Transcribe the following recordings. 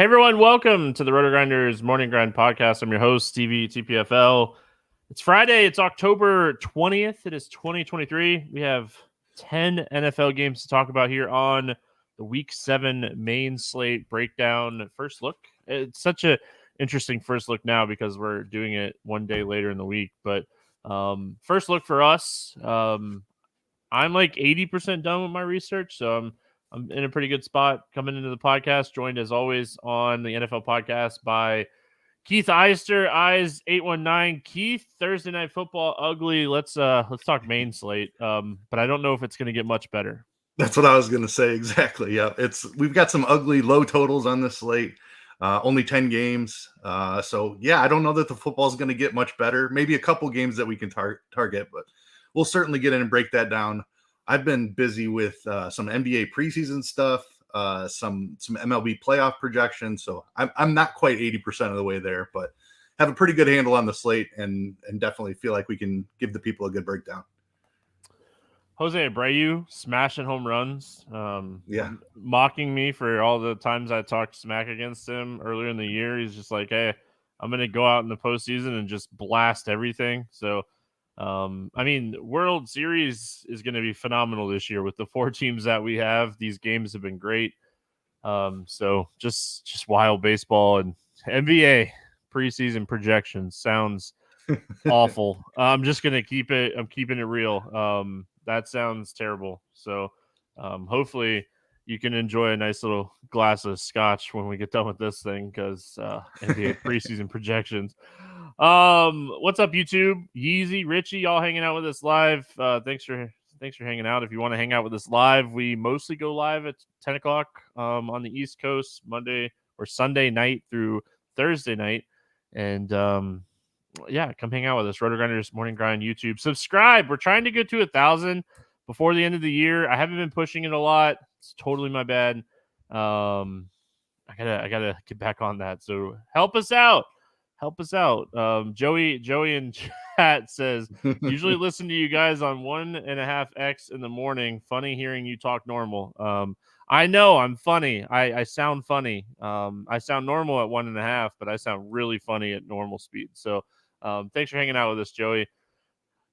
Hey everyone, welcome to the RotoGrinders Morning Grind Podcast. I'm your host, Stevietpfl. It's Friday, it's October 20th. It is 2023. We have 10 NFL games to talk about here on the Week 7 main slate breakdown. First look. It's such a interesting first look now because we're doing it one day later in the week. But first look for us, I'm like 80% done with my research, so I'm in a pretty good spot coming into the podcast, joined as always on the NFL podcast by Keith Eister, Eys819. Keith, Thursday Night Football, ugly. Let's talk main slate. But I don't know if it's going to get much better. That's what I was going to say. Exactly. Yeah. We've got some ugly low totals on this slate. Only 10 games. So yeah, I don't know that the football is going to get much better. Maybe a couple games that we can target, but we'll certainly get in and break that down. I've been busy with some NBA preseason stuff, some MLB playoff projections. So I'm not quite 80% of the way there, but have a pretty good handle on the slate and definitely feel like we can give the people a good breakdown. Jose Abreu smashing home runs. Mocking me for all the times I talked smack against him earlier in the year. He's just like, hey, I'm going to go out in the postseason and just blast everything. So, World Series is going to be phenomenal this year with the 4 teams that we have. These games have been great. So just wild baseball and NBA preseason projections sounds awful. I'm just going to I'm keeping it real. That sounds terrible. So hopefully you can enjoy a nice little glass of scotch when we get done with this thing because NBA preseason projections. What's up, YouTube? Yeezy, Richie, y'all hanging out with us live. Thanks for hanging out. If you want to hang out with us live, we mostly go live at 10 o'clock on the East Coast, Monday or Sunday night through Thursday night. And come hang out with us. RotoGrinders Morning Grind YouTube. Subscribe. We're trying to get to 1,000 before the end of the year. I haven't been pushing it a lot. It's totally my bad. I gotta get back on that. So help us out. Joey in chat says, usually listen to you guys on 1.5x in the morning. Funny hearing you talk normal. I know I'm funny. I sound funny. I sound normal at 1.5, but I sound really funny at normal speed. So thanks for hanging out with us, Joey.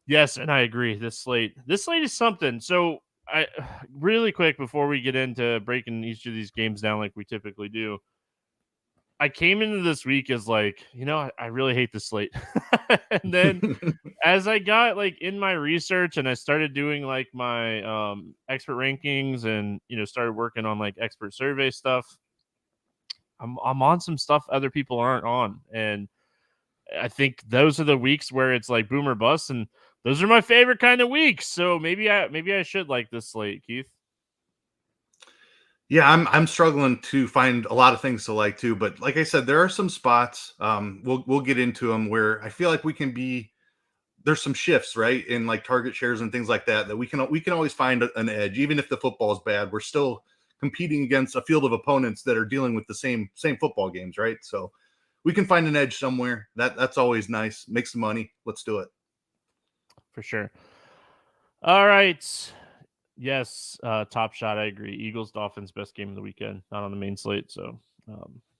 Yes, and I agree. This slate is something. So I really quick before we get into breaking each of these games down like we typically do. I came into this week as like, I really hate the slate. And then as I got like in my research and I started doing like my expert rankings and, started working on like expert survey stuff, I'm on some stuff other people aren't on. And I think those are the weeks where it's like boom or bust. And those are my favorite kind of weeks. So maybe I should like this slate, Keith. Yeah, I'm struggling to find a lot of things to like too, but like I said, there are some spots. We'll get into them where I feel like we can be. There's some shifts, right, in like target shares and things like that we can always find an edge, even if the football is bad. We're still competing against a field of opponents that are dealing with the same football games, right? So we can find an edge somewhere. That's always nice. Make some money. Let's do it. For sure. All right. Yes, Top Shot, I agree. Eagles, Dolphins, best game of the weekend, not on the main slate. So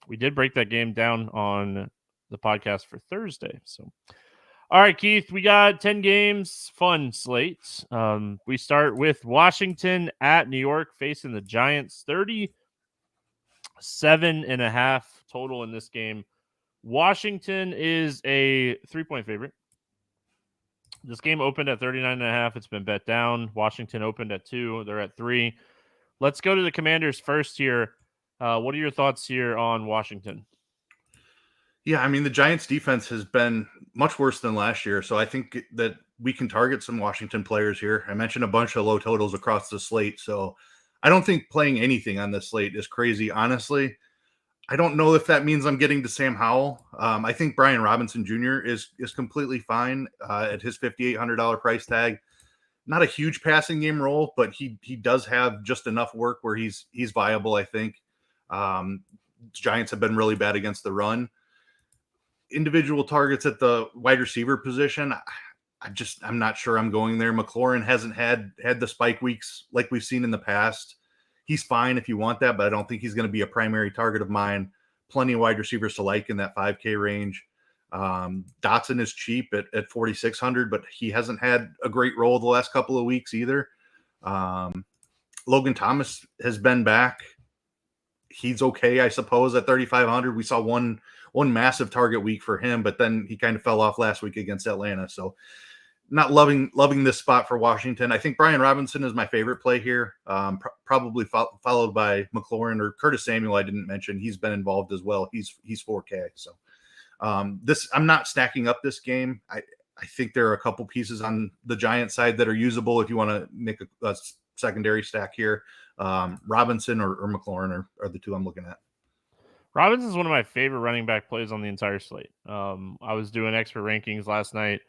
we did break that game down on the podcast for Thursday. So, all right, Keith, we got 10 games, fun slate. We start with Washington at New York facing the Giants, 37.5 total in this game. Washington is a 3-point favorite. This game opened at 39.5. It's been bet down. Washington opened at 2. They're at 3. Let's go to the Commanders first here. What are your thoughts here on Washington? Yeah, the Giants defense has been much worse than last year. So I think that we can target some Washington players here. I mentioned a bunch of low totals across the slate. So I don't think playing anything on this slate is crazy, honestly. I don't know if that means I'm getting to Sam Howell. I think Brian Robinson Jr. is completely fine at his $5,800 price tag. Not a huge passing game role, but he does have just enough work where he's viable, I think. Giants have been really bad against the run. Individual targets at the wide receiver position, I'm not sure I'm going there. McLaurin hasn't had the spike weeks like we've seen in the past. He's fine if you want that, but I don't think he's going to be a primary target of mine. plenty of wide receivers to like in that 5K range. Dotson is cheap at 4,600, but he hasn't had a great role the last couple of weeks either. Logan Thomas has been back. He's okay, I suppose, at 3,500. We saw one massive target week for him, but then he kind of fell off last week against Atlanta. So not loving this spot for Washington. I think Brian Robinson is my favorite play here, probably followed by McLaurin or Curtis Samuel. I didn't mention he's been involved as well. He's 4K. So I'm not stacking up this game. I think there are a couple pieces on the Giants side that are usable if you want to make a secondary stack here. Robinson or McLaurin are the two I'm looking at. Robinson is one of my favorite running back plays on the entire slate. I was doing expert rankings last night.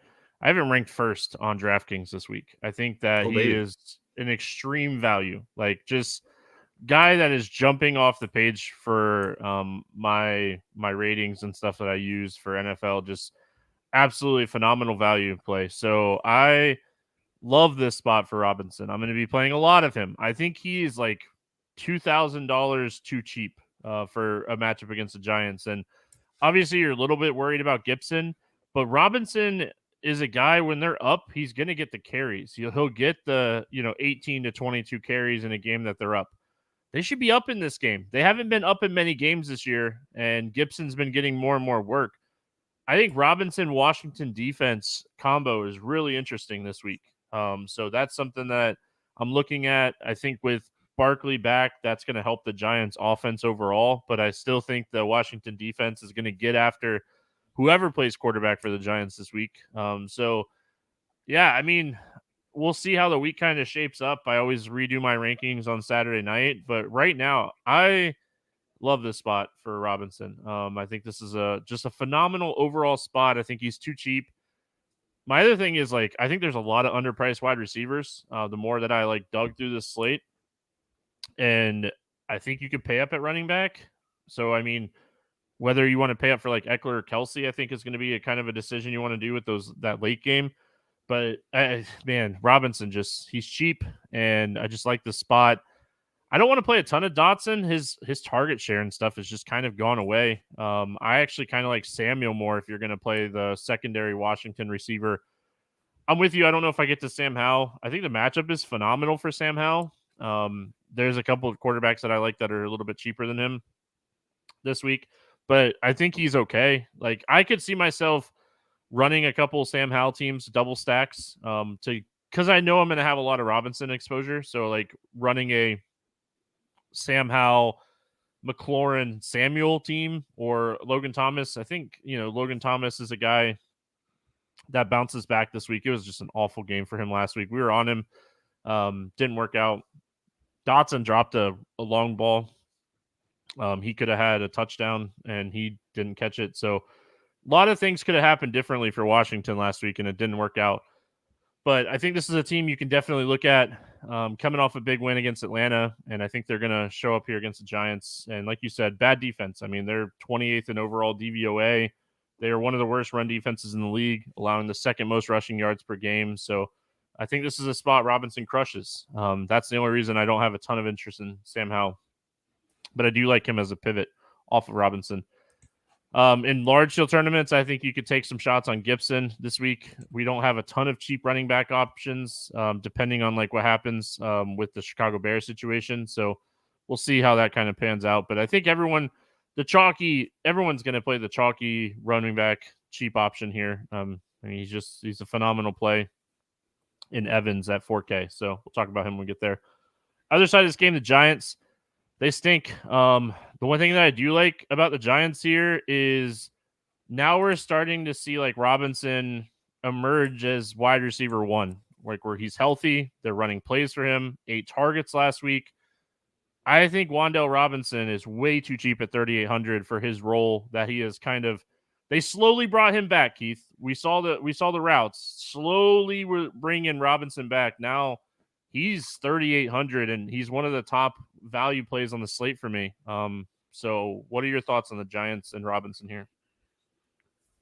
I have him ranked first on DraftKings this week. I think that he is an extreme value, like just guy that is jumping off the page for my ratings and stuff that I use for NFL. Just absolutely phenomenal value play. So I love this spot for Robinson. I'm going to be playing a lot of him. I think he is like $2,000 too cheap for a matchup against the Giants. And obviously you're a little bit worried about Gibson, but Robinson is a guy when they're up, he's going to get the carries. He'll get the 18 to 22 carries in a game that they're up. They should be up in this game. They haven't been up in many games this year, and Gibson's been getting more and more work. I think Robinson-Washington defense combo is really interesting this week. So that's something that I'm looking at. I think with Barkley back, that's going to help the Giants offense overall, but I still think the Washington defense is going to get after whoever plays quarterback for the Giants this week. So yeah, I mean, we'll see how the week kind of shapes up. I always redo my rankings on Saturday night, but right now I love this spot for Robinson. I think this is just a phenomenal overall spot. I think he's too cheap. My other thing is, like, I think there's a lot of underpriced wide receivers. The more that I dug through this slate, and I think you could pay up at running back. So, I mean, whether you want to pay up for like Eckler or Kelsey, I think is going to be a kind of a decision you want to do with that late game. But man, Robinson he's cheap, and I just like the spot. I don't want to play a ton of Dotson. His target share and stuff has just kind of gone away. I actually kind of like Samuel more if you're going to play the secondary Washington receiver. I'm with you. I don't know if I get to Sam Howell. I think the matchup is phenomenal for Sam Howell. There's a couple of quarterbacks that I like that are a little bit cheaper than him this week, but I think he's okay. Like, I could see myself running a couple Sam Howell teams, double stacks, because I know I'm going to have a lot of Robinson exposure. So like running a Sam Howell, McLaurin, Samuel team, or Logan Thomas. I think, Logan Thomas is a guy that bounces back this week. It was just an awful game for him last week. We were on him. Didn't work out. Dotson dropped a long ball. He could have had a touchdown, and he didn't catch it. So a lot of things could have happened differently for Washington last week, and it didn't work out. But I think this is a team you can definitely look at coming off a big win against Atlanta, and I think they're going to show up here against the Giants. And like you said, bad defense. I mean, they're 28th in overall DVOA. They are one of the worst run defenses in the league, allowing the second most rushing yards per game. So I think this is a spot Robinson crushes. That's the only reason I don't have a ton of interest in Sam Howell. But I do like him as a pivot off of Robinson. In large field tournaments, I think you could take some shots on Gibson this week. We don't have a ton of cheap running back options, depending on what happens with the Chicago Bears situation. So we'll see how that kind of pans out. But I think everyone's going to play the chalky running back cheap option here. I mean, he's a phenomenal play in Evans at 4K. So we'll talk about him when we get there. Other side of this game, the Giants. They stink. The one thing that I do like about the Giants here is now we're starting to see Robinson emerge as wide receiver one, where he's healthy. They're running plays for him. 8 targets last week. I think Wan'Dale Robinson is way too cheap at 3,800 for his role that he is they slowly brought him back, Keith. We saw the routes. Slowly we're bringing Robinson back. Now he's 3,800, and he's one of the top value plays on the slate for me. So what are your thoughts on the Giants and Robinson here?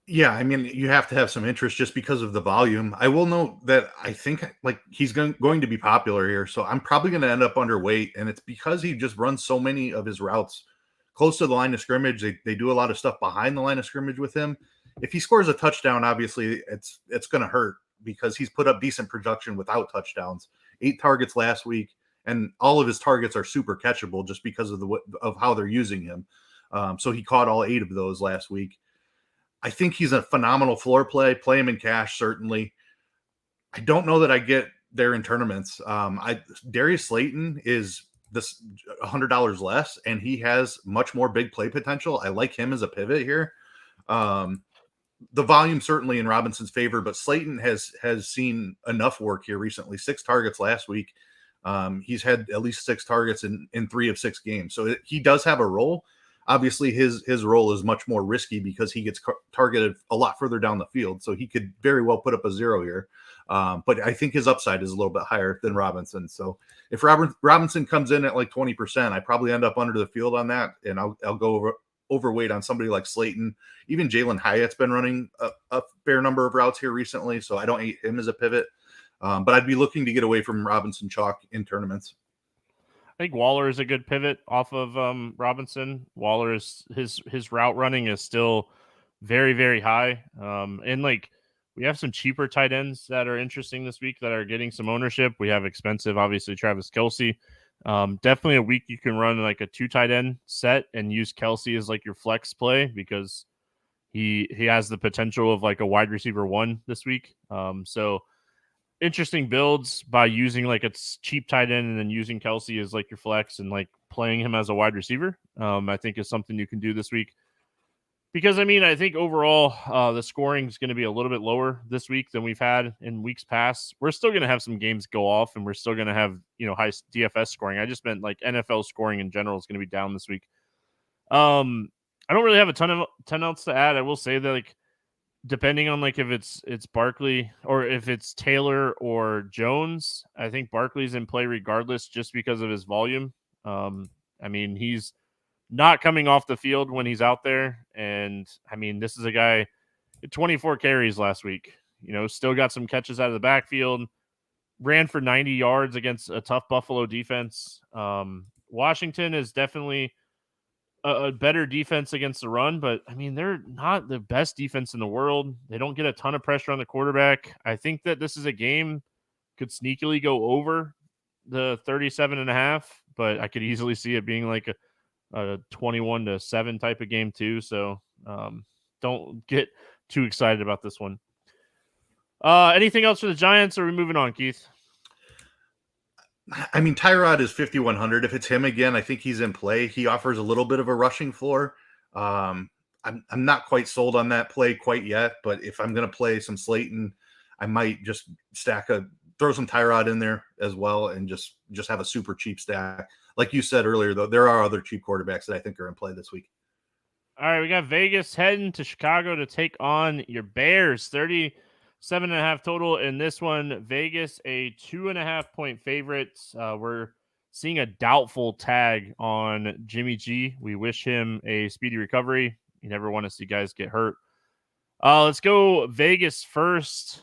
Yeah, I mean, you have to have some interest just because of the volume. I will note that I think he's going to be popular here, so I'm probably going to end up underweight, and it's because he just runs so many of his routes close to the line of scrimmage. They do a lot of stuff behind the line of scrimmage with him. If he scores a touchdown, obviously it's going to hurt because he's put up decent production without touchdowns. 8 targets last week, and all of his targets are super catchable just because of how they're using him. So he caught all 8 of those last week. I think he's a phenomenal floor play. Play him in cash, certainly. I don't know that I get there in tournaments. Darius Slayton is this $100 less, and he has much more big play potential. I like him as a pivot here. The volume certainly in Robinson's favor, but Slayton has seen enough work here recently. 6 targets last week. He's had at least 6 targets in 3 of 6 games. So he does have a role. Obviously, his role is much more risky because he gets targeted a lot further down the field. So he could very well put up a 0 here. But I think his upside is a little bit higher than Robinson. So if Robinson comes in at like 20%, I probably end up under the field on that. And I'll go overweight on somebody like Slayton. Even Jalen Hyatt's been running a fair number of routes here recently. So I don't hate him as a pivot. But I'd be looking to get away from Robinson chalk in tournaments. I think Waller is a good pivot off of Robinson. Waller is his route running is still very, very high. And like we have some cheaper tight ends that are interesting this week that are getting some ownership. We have expensive, obviously, Travis Kelce. Definitely a week you can run like a 2 tight end set and use Kelce as like your flex play because he has the potential of like a wide receiver 1 this week. So interesting builds by using like a cheap tight end and then using Kelce as like your flex and like playing him as a wide receiver. I think is something you can do this week because I think overall the scoring is going to be a little bit lower this week than we've had in weeks past. We're still going to have some games go off and we're still going to have, high DFS scoring. I just meant like NFL scoring in general is going to be down this week. I don't really have a ton else to add. I will say that like, depending on like if it's Barkley or if it's Taylor or Jones, I think Barkley's in play regardless just because of his volume. He's not coming off the field when he's out there. And this is a guy 24 carries last week, still got some catches out of the backfield, ran for 90 yards against a tough Buffalo defense. Washington is definitely a better defense against the run, but they're not the best defense in the world. They don't get a ton of pressure on the quarterback. I think that this is a game could sneakily go over the 37.5, but I could easily see it being like a 21-7 type of game too. So don't get too excited about this one. Anything else for the Giants, or are we moving on, Keith? Tyrod is 5,100. If it's him again, I think he's in play. He offers a little bit of a rushing floor. I'm not quite sold on that play quite yet, but if I'm going to play some Slayton, I might just throw some Tyrod in there as well and just have a super cheap stack. Like you said earlier, though, there are other cheap quarterbacks that I think are in play this week. All right, we got Vegas heading to Chicago to take on your Bears. 37.5 total in this one. Vegas, a 2.5 point favorite. We're seeing a doubtful tag on Jimmy G. We wish him a speedy recovery. You never want to see guys get hurt. Let's go Vegas first.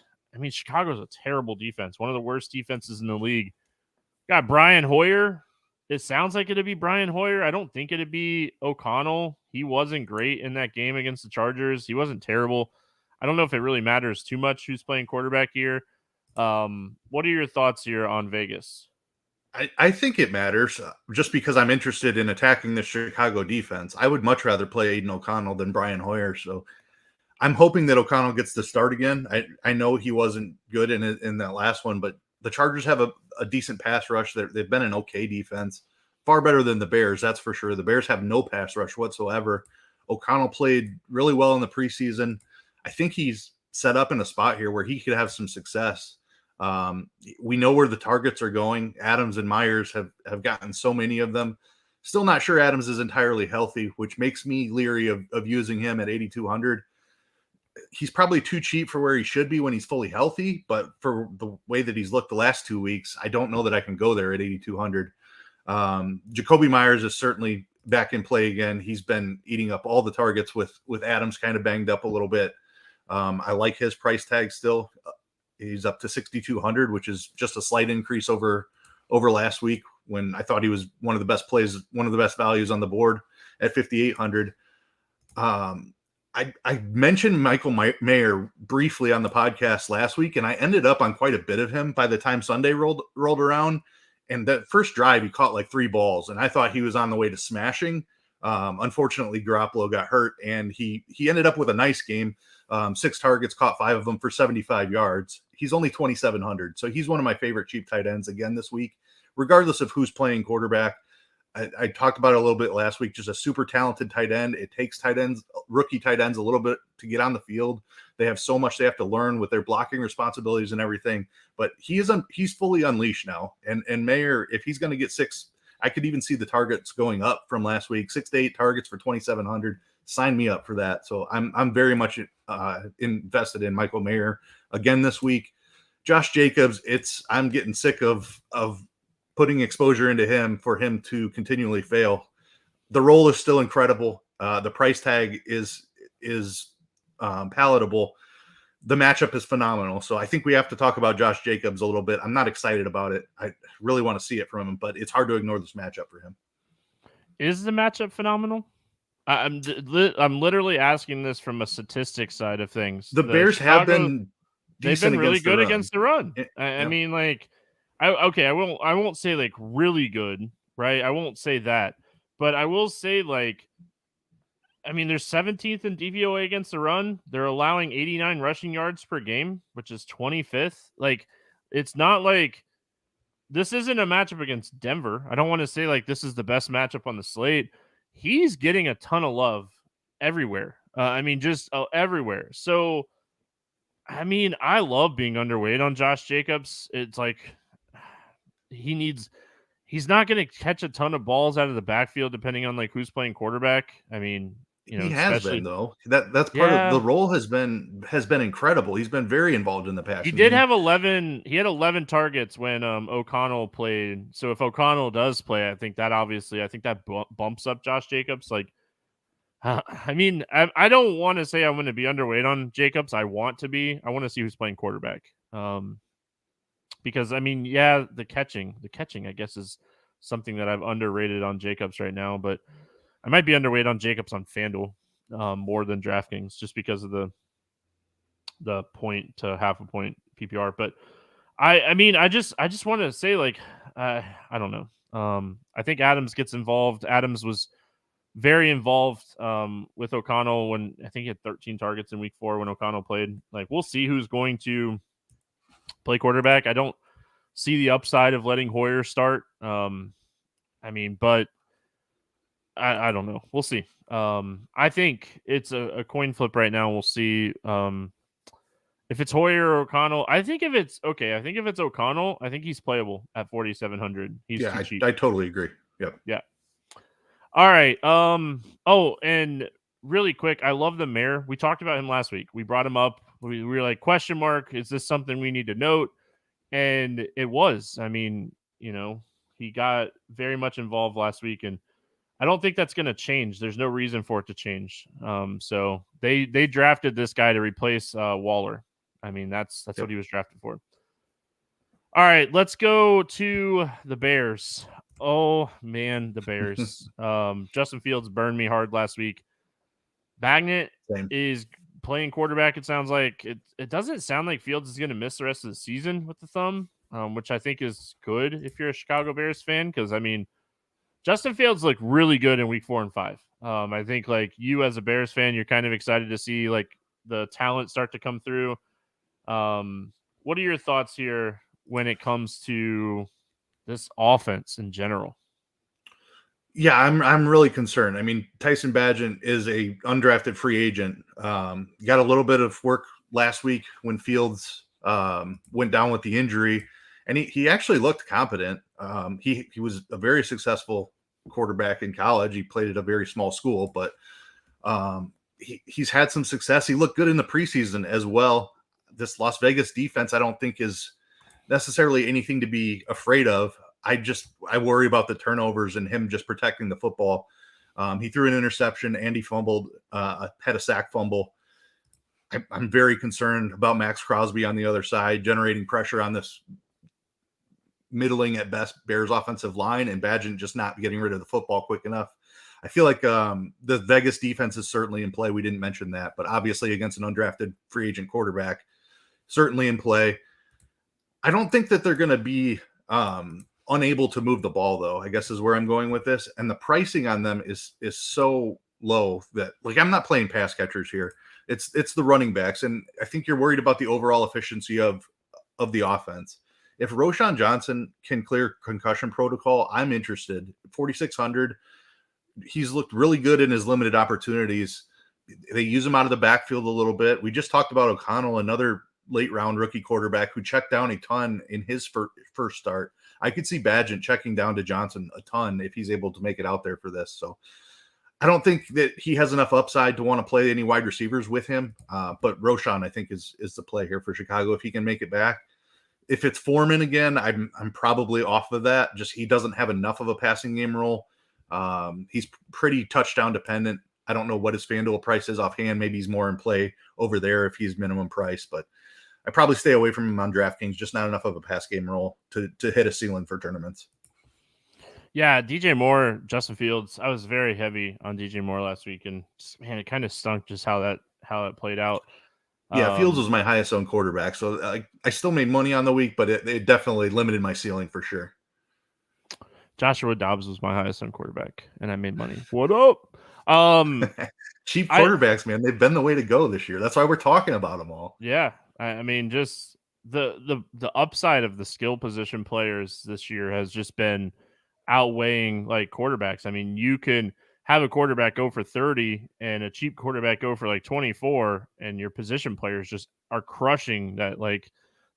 Chicago's a terrible defense. One of the worst defenses in the league. Got Brian Hoyer. It sounds like it'd be Brian Hoyer. I don't think it'd be O'Connell. He wasn't great in that game against the Chargers. He wasn't terrible. I don't know if it really matters too much who's playing quarterback here. What are your thoughts here on Vegas? I think it matters just because I'm interested in attacking the Chicago defense. I would much rather play Aiden O'Connell than Brian Hoyer. So I'm hoping that O'Connell gets the start again. I know he wasn't good in that last one, but the Chargers have a decent pass rush. They've been an okay defense, far better than the Bears, that's for sure. The Bears have no pass rush whatsoever. O'Connell played really well in the preseason. I think he's set up in a spot here where he could have some success. We know where the targets are going. Adams and Myers have gotten so many of them. Still not sure Adams is entirely healthy, which makes me leery of using him at 8,200. He's probably too cheap for where he should be when he's fully healthy, but for the way that he's looked the last 2 weeks, I don't know that I can go there at 8,200. Jacoby Myers is certainly back in play again. He's been eating up all the targets with Adams kind of banged up a little bit. I like his price tag still. He's up to 6,200, which is just a slight increase over last week when I thought he was one of the best plays, one of the best values on the board. at 5,800. I mentioned Michael Mayer briefly on the podcast last week, and I ended up on quite a bit of him by the time Sunday rolled around. And that first drive, he caught like 3 balls, and I thought he was on the way to smashing. Unfortunately, Garoppolo got hurt, and he ended up with a nice game. 6 targets, caught 5 of them for 75 yards. He's only 2,700, so he's one of my favorite cheap tight ends again this week, regardless of who's playing quarterback. I talked about it a little bit last week, just a super talented tight end. It takes rookie tight ends a little bit to get on the field. They have so much they have to learn with their blocking responsibilities and everything, but he's fully unleashed now. And Mayer, if he's going to get 6, I could even see the targets going up from last week, 6 to 8 targets for 2,700. Sign me up for that. So I'm very much invested in Michael Mayer again this week. Josh Jacobs, I'm getting sick of putting exposure into him for him to continually fail. The role is still incredible. The price tag is palatable. The matchup is phenomenal. So I think we have to talk about Josh Jacobs a little bit. I'm not excited about it. I really want to see it from him, but it's hard to ignore this matchup for him. Is the matchup phenomenal? I'm literally asking this from a statistics side of things. The Bears have been they've been really good against the run. I mean, like, I won't say like really good, right? I won't say that, but I will say, like, I mean, they're 17th in DVOA against the run. They're allowing 89 rushing yards per game, which is 25th. Like, it's not like this isn't a matchup against Denver. I don't want to say like this is the best matchup on the slate. He's getting a ton of love everywhere. I mean, just everywhere. So, I mean, I love being underweight on Josh Jacobs. It's like he's not going to catch a ton of balls out of the backfield depending on like who's playing quarterback. I mean, you know, he has been though. That's part of the role has been incredible. He's been very involved in the passing. He did have 11. He had 11 targets when O'Connell played. So if O'Connell does play, I think that bumps up Josh Jacobs. Like, I mean, I don't want to say I'm going to be underweight on Jacobs. I want to be. I want to see who's playing quarterback. Because I mean, yeah, the catching, I guess, is something that I've underrated on Jacobs right now. But I might be underweight on Jacobs on FanDuel more than DraftKings just because of the point to half a point PPR. But I mean, I just want to say, like, I don't know. I think Adams gets involved. Adams was very involved with O'Connell when I think he had 13 targets in week 4 when O'Connell played. Like, we'll see who's going to play quarterback. I don't see the upside of letting Hoyer start. I mean, but I don't know. We'll see. I think it's a coin flip right now. We'll see if it's Hoyer or O'Connell. I think if it's O'Connell, I think he's playable at 4,700. He's too cheap. I totally agree. Yep. Yeah. All right. Oh, and really quick, I love the Mayor. We talked about him last week. We brought him up. We were like, question mark, is this something we need to note? And it was. I mean, you know, he got very much involved last week, and I don't think that's going to change. There's no reason for it to change. So they drafted this guy to replace Waller. I mean, that's what he was drafted for. All right, let's go to the Bears. Oh, man, the Bears. Justin Fields burned me hard last week. Bagnett is playing quarterback, it sounds like. It doesn't sound like Fields is going to miss the rest of the season with the thumb, which I think is good if you're a Chicago Bears fan, because, I mean, Justin Fields looked really good in week 4 and 5. I think, like, you as a Bears fan, you're kind of excited to see, like, the talent start to come through. What are your thoughts here when it comes to this offense in general? Yeah, I'm really concerned. I mean, Tyson Bagent is a undrafted free agent. Got a little bit of work last week when Fields went down with the injury, and he actually looked competent. He was a very successful quarterback in college. He played at a very small school, but he's had some success. He looked good in the preseason as well. This Las Vegas defense, I don't think, is necessarily anything to be afraid of. I worry about the turnovers and him just protecting the football. He threw an interception and he fumbled, had a sack fumble. I'm very concerned about Max Crosby on the other side, generating pressure on this middling at best Bears offensive line, and Bagent just not getting rid of the football quick enough. I feel like the Vegas defense is certainly in play. We didn't mention that, but obviously against an undrafted free agent quarterback, certainly in play. I don't think that they're going to be unable to move the ball, though, I guess is where I'm going with this. And the pricing on them is so low that, like, I'm not playing pass catchers here. It's the running backs, and I think you're worried about the overall efficiency of the offense. If Roschon Johnson can clear concussion protocol, I'm interested. 4,600. He's looked really good in his limited opportunities. They use him out of the backfield a little bit. We just talked about O'Connell, another late round rookie quarterback who checked down a ton in his first start. I could see Badgett checking down to Johnson a ton if he's able to make it out there for this. So I don't think that he has enough upside to want to play any wide receivers with him. But Roschon, I think, is the play here for Chicago if he can make it back. If it's Foreman again, I'm probably off of that. Just he doesn't have enough of a passing game role. He's pretty touchdown dependent. I don't know what his FanDuel price is offhand. Maybe he's more in play over there if he's minimum price, but I probably stay away from him on DraftKings. Just not enough of a pass game role to hit a ceiling for tournaments. Yeah, DJ Moore, Justin Fields. I was very heavy on DJ Moore last week, and man, it kind of stunk just how it played out. Yeah, Fields was my highest owned quarterback, so I still made money on the week, but it definitely limited my ceiling for sure. Joshua Dobbs was my highest owned quarterback, and I made money. What up? Cheap quarterbacks, man, they've been the way to go this year. That's why we're talking about them all. Yeah, I mean, just the upside of the skill position players this year has just been outweighing like quarterbacks. I mean, you can have a quarterback go for 30 and a cheap quarterback go for like 24, and your position players just are crushing that. Like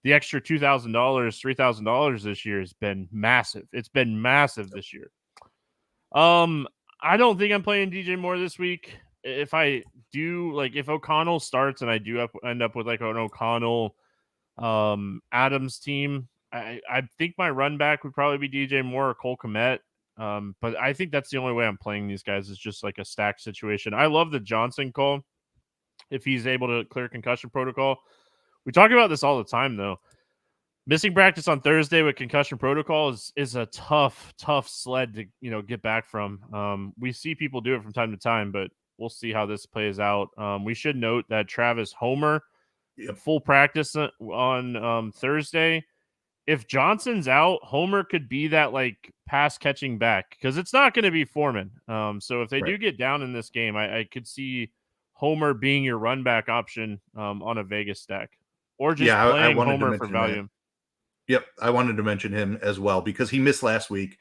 the extra $2,000, $3,000 this year has been massive. It's been massive this year. I don't think I'm playing DJ Moore this week. If I do, like, if O'Connell starts and I do end up with like an O'Connell Adams team, I think my run back would probably be DJ Moore or Cole Kmet. But I think that's the only way I'm playing these guys is just like a stack situation. I love the Johnson call if he's able to clear concussion protocol. We talk about this all the time, though. Missing practice on Thursday with concussion protocol is a tough sled to get back from. We see people do it from time to time, but we'll see how this plays out. We should note that Travis Homer, full practice on Thursday. If Johnson's out, Homer could be that like pass catching back because it's not going to be Foreman. So if they do get down in this game, I could see Homer being your run back option on a Vegas stack, or just playing Homer for value. That. Yep, I wanted to mention him as well because he missed last week.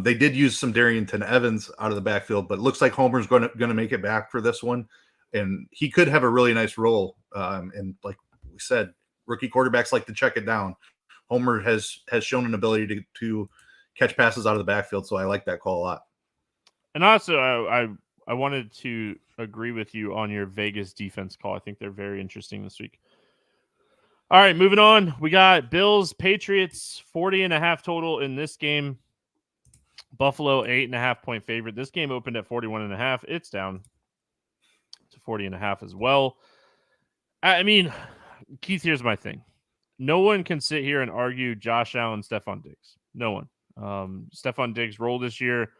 They did use some Darrington Evans out of the backfield, but it looks like Homer's going to make it back for this one, and he could have a really nice role. And like we said, rookie quarterbacks like to check it down. Homer has shown an ability to catch passes out of the backfield, so I like that call a lot. And also, I wanted to agree with you on your Vegas defense call. I think they're very interesting this week. All right, moving on. We got Bills, Patriots, 40.5 total in this game. Buffalo, 8.5 point favorite. This game opened at 41.5. It's down to 40.5 as well. I mean, Keith, here's my thing. No one can sit here and argue Josh Allen, Stephon Diggs. No one. Stephon Diggs' role this year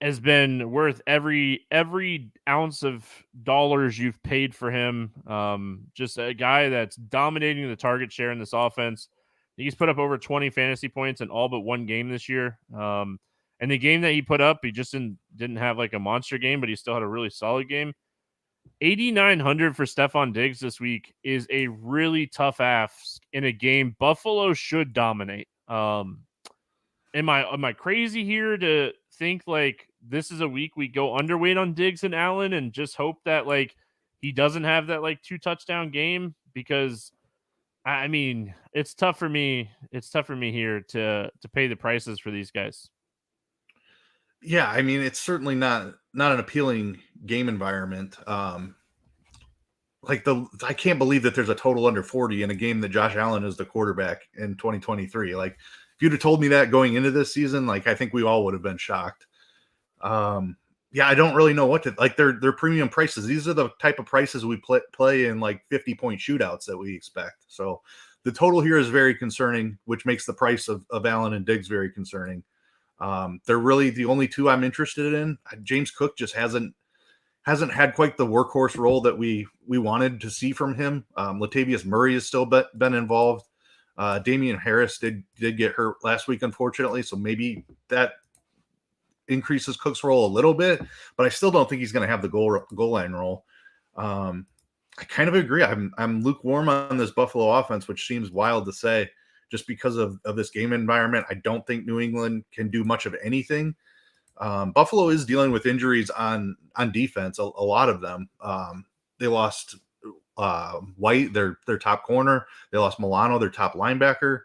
has been worth every ounce of dollars you've paid for him. Just a guy that's dominating the target share in this offense. He's put up over 20 fantasy points in all but one game this year. And the game that he put up, he just didn't have like a monster game, but he still had a really solid game. 8,900 for Stephon Diggs this week is a really tough ask in a game Buffalo should dominate. Am I crazy here to think like this is a week we go underweight on Diggs and Allen and just hope that like he doesn't have that like 2 touchdown game? Because I mean, it's tough for me. It's tough for me here to pay the prices for these guys. Yeah, I mean, it's certainly not an appealing game environment. I can't believe that there's a total under 40 in a game that Josh Allen is the quarterback in 2023. Like, if you'd have told me that going into this season, like, I think we all would have been shocked. Yeah, I don't really know what to like. They're premium prices. These are the type of prices we play in like 50-point shootouts that we expect. So the total here is very concerning, which makes the price of Allen and Diggs very concerning. They're really the only two I'm interested in. James Cook just hasn't had quite the workhorse role that we wanted to see from him. Latavius Murray has still been involved. Damian Harris did get hurt last week, unfortunately, so maybe that increases Cook's role a little bit, but I still don't think he's going to have the goal line role. I kind of agree. I'm lukewarm on this Buffalo offense, which seems wild to say just because of this game environment. I don't think New England can do much of anything. Buffalo is dealing with injuries on defense, a lot of them. They lost White, their top corner. They lost Milano, their top linebacker.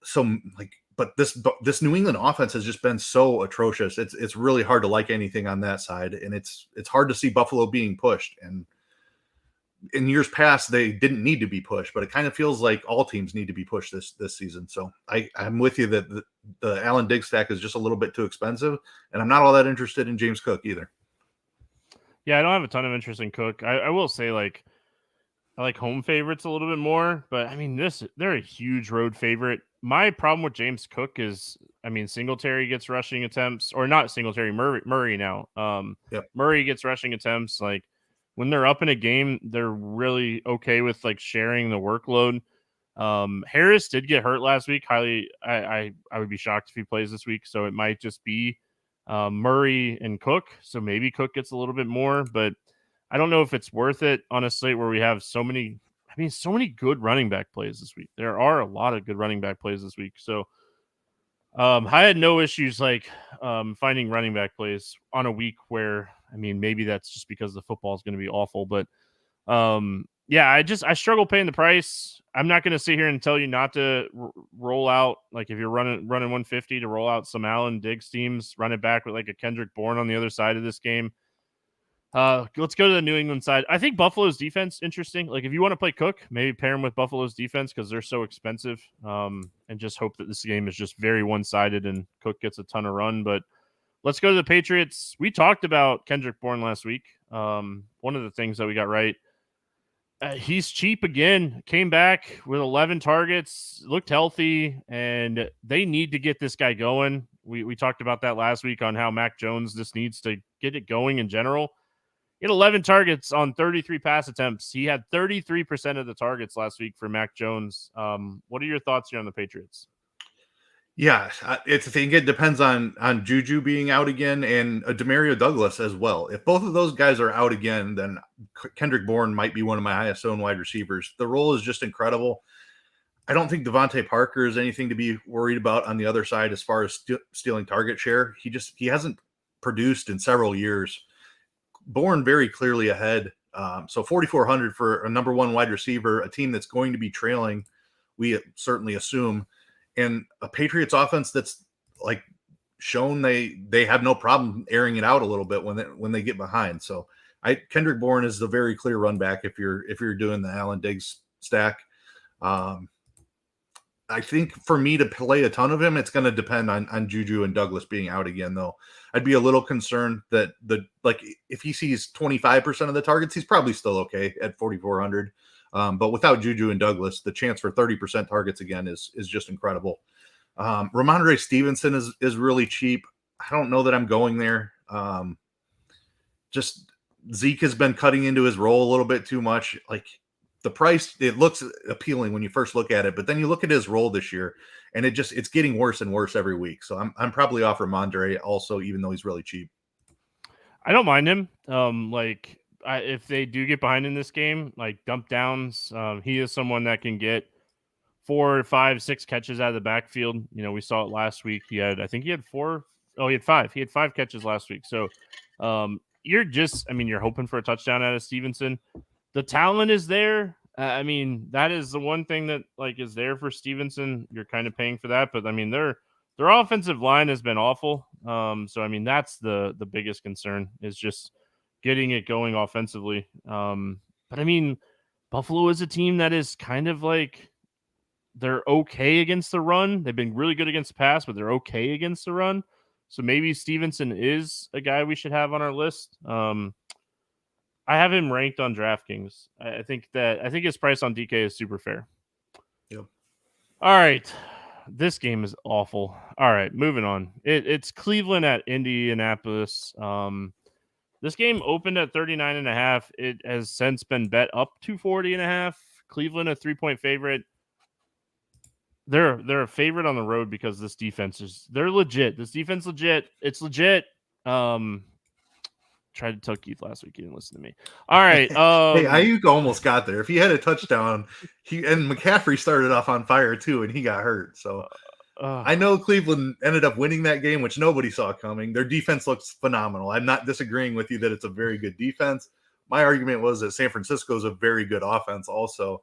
So but this New England offense has just been so atrocious. It's really hard to like anything on that side, and it's hard to see Buffalo being pushed. And in years past, they didn't need to be pushed, but it kind of feels like all teams need to be pushed this season. So I'm with you that the Allen Diggs stack is just a little bit too expensive, and I'm not all that interested in James Cook either. Yeah, I don't have a ton of interest in Cook. I will say, I like home favorites a little bit more, but I mean, they're a huge road favorite. My problem with James Cook is, I mean, Singletary gets rushing attempts, or not Singletary, Murray now. Yep. Murray gets rushing attempts. Like when they're up in a game, they're really okay with sharing the workload. Harris did get hurt last week. I would be shocked if he plays this week. So it might just be Murray and Cook. So maybe Cook gets a little bit more, but I don't know if it's worth it on a slate where we have so many good running back plays this week. There are a lot of good running back plays this week. So I had no issues finding running back plays on a week where, I mean, maybe that's just because the football is going to be awful, but yeah, I struggle paying the price. I'm not going to sit here and tell you not to roll out, if you're running 150, to roll out some Allen Diggs teams, run it back with a Kendrick Bourne on the other side of this game. Let's go to the New England side. I think Buffalo's defense interesting. If you want to play Cook, maybe pair him with Buffalo's defense because they're so expensive. And just hope that this game is just very one-sided and Cook gets a ton of run. But let's go to the Patriots. We talked about Kendrick Bourne last week. One of the things that we got right. He's cheap again. Came back with 11 targets, looked healthy, and they need to get this guy going. We talked about that last week on how Mac Jones just needs to get it going in general. He had 11 targets on 33 pass attempts. He had 33% of the targets last week for Mac Jones. What are your thoughts here on the Patriots? Yeah, I think it depends on Juju being out again and Demario Douglas as well. If both of those guys are out again, then Kendrick Bourne might be one of my highest owned wide receivers. The role is just incredible. I don't think Devontae Parker is anything to be worried about on the other side as far as stealing target share. He hasn't produced in several years. Bourne very clearly ahead. So 4,400 for a number one wide receiver, a team that's going to be trailing, we certainly assume, and a Patriots offense that's shown they have no problem airing it out a little bit when they get behind. So Kendrick Bourne is the very clear run back if you're doing the Allen Diggs stack. I think for me to play a ton of him, it's going to depend on Juju and Douglas being out again, though. I'd be a little concerned that if he sees 25% of the targets, he's probably still okay at 4,400. But without Juju and Douglas, the chance for 30% targets again is just incredible. Ramondre Stevenson is really cheap. I don't know that I'm going there. Just Zeke has been cutting into his role a little bit too much. The price, it looks appealing when you first look at it, but then you look at his role this year, and it's getting worse and worse every week. So I'm probably off Ramondre also, even though he's really cheap. I don't mind him. If they do get behind in this game, dump downs, he is someone that can get 4, 5, 6 catches out of the backfield. We saw it last week. He had 5. He had 5 catches last week. So you're hoping for a touchdown out of Stevenson. The talent is there. That is the one thing that is there for Stevenson. You're kind of paying for that, but their offensive line has been awful. So that's the biggest concern is just getting it going offensively. But Buffalo is a team that is kind of they're okay against the run. They've been really good against the pass, but they're okay against the run. So maybe Stevenson is a guy we should have on our list. I have him ranked on DraftKings. I think his price on DK is super fair. Yep. All right. This game is awful. All right, moving on. It's Cleveland at Indianapolis. This game opened at 39.5. It has since been bet up to 40.5. Cleveland a 3-point favorite. They're a favorite on the road because this defense they're legit. This defense legit. It's legit. Tried to tell Keith last week. He didn't listen to me. All right. Hey, Ayuk almost got there. If he had a touchdown, and McCaffrey started off on fire too, and he got hurt. So I know Cleveland ended up winning that game, which nobody saw coming. Their defense looks phenomenal. I'm not disagreeing with you that it's a very good defense. My argument was that San Francisco is a very good offense also,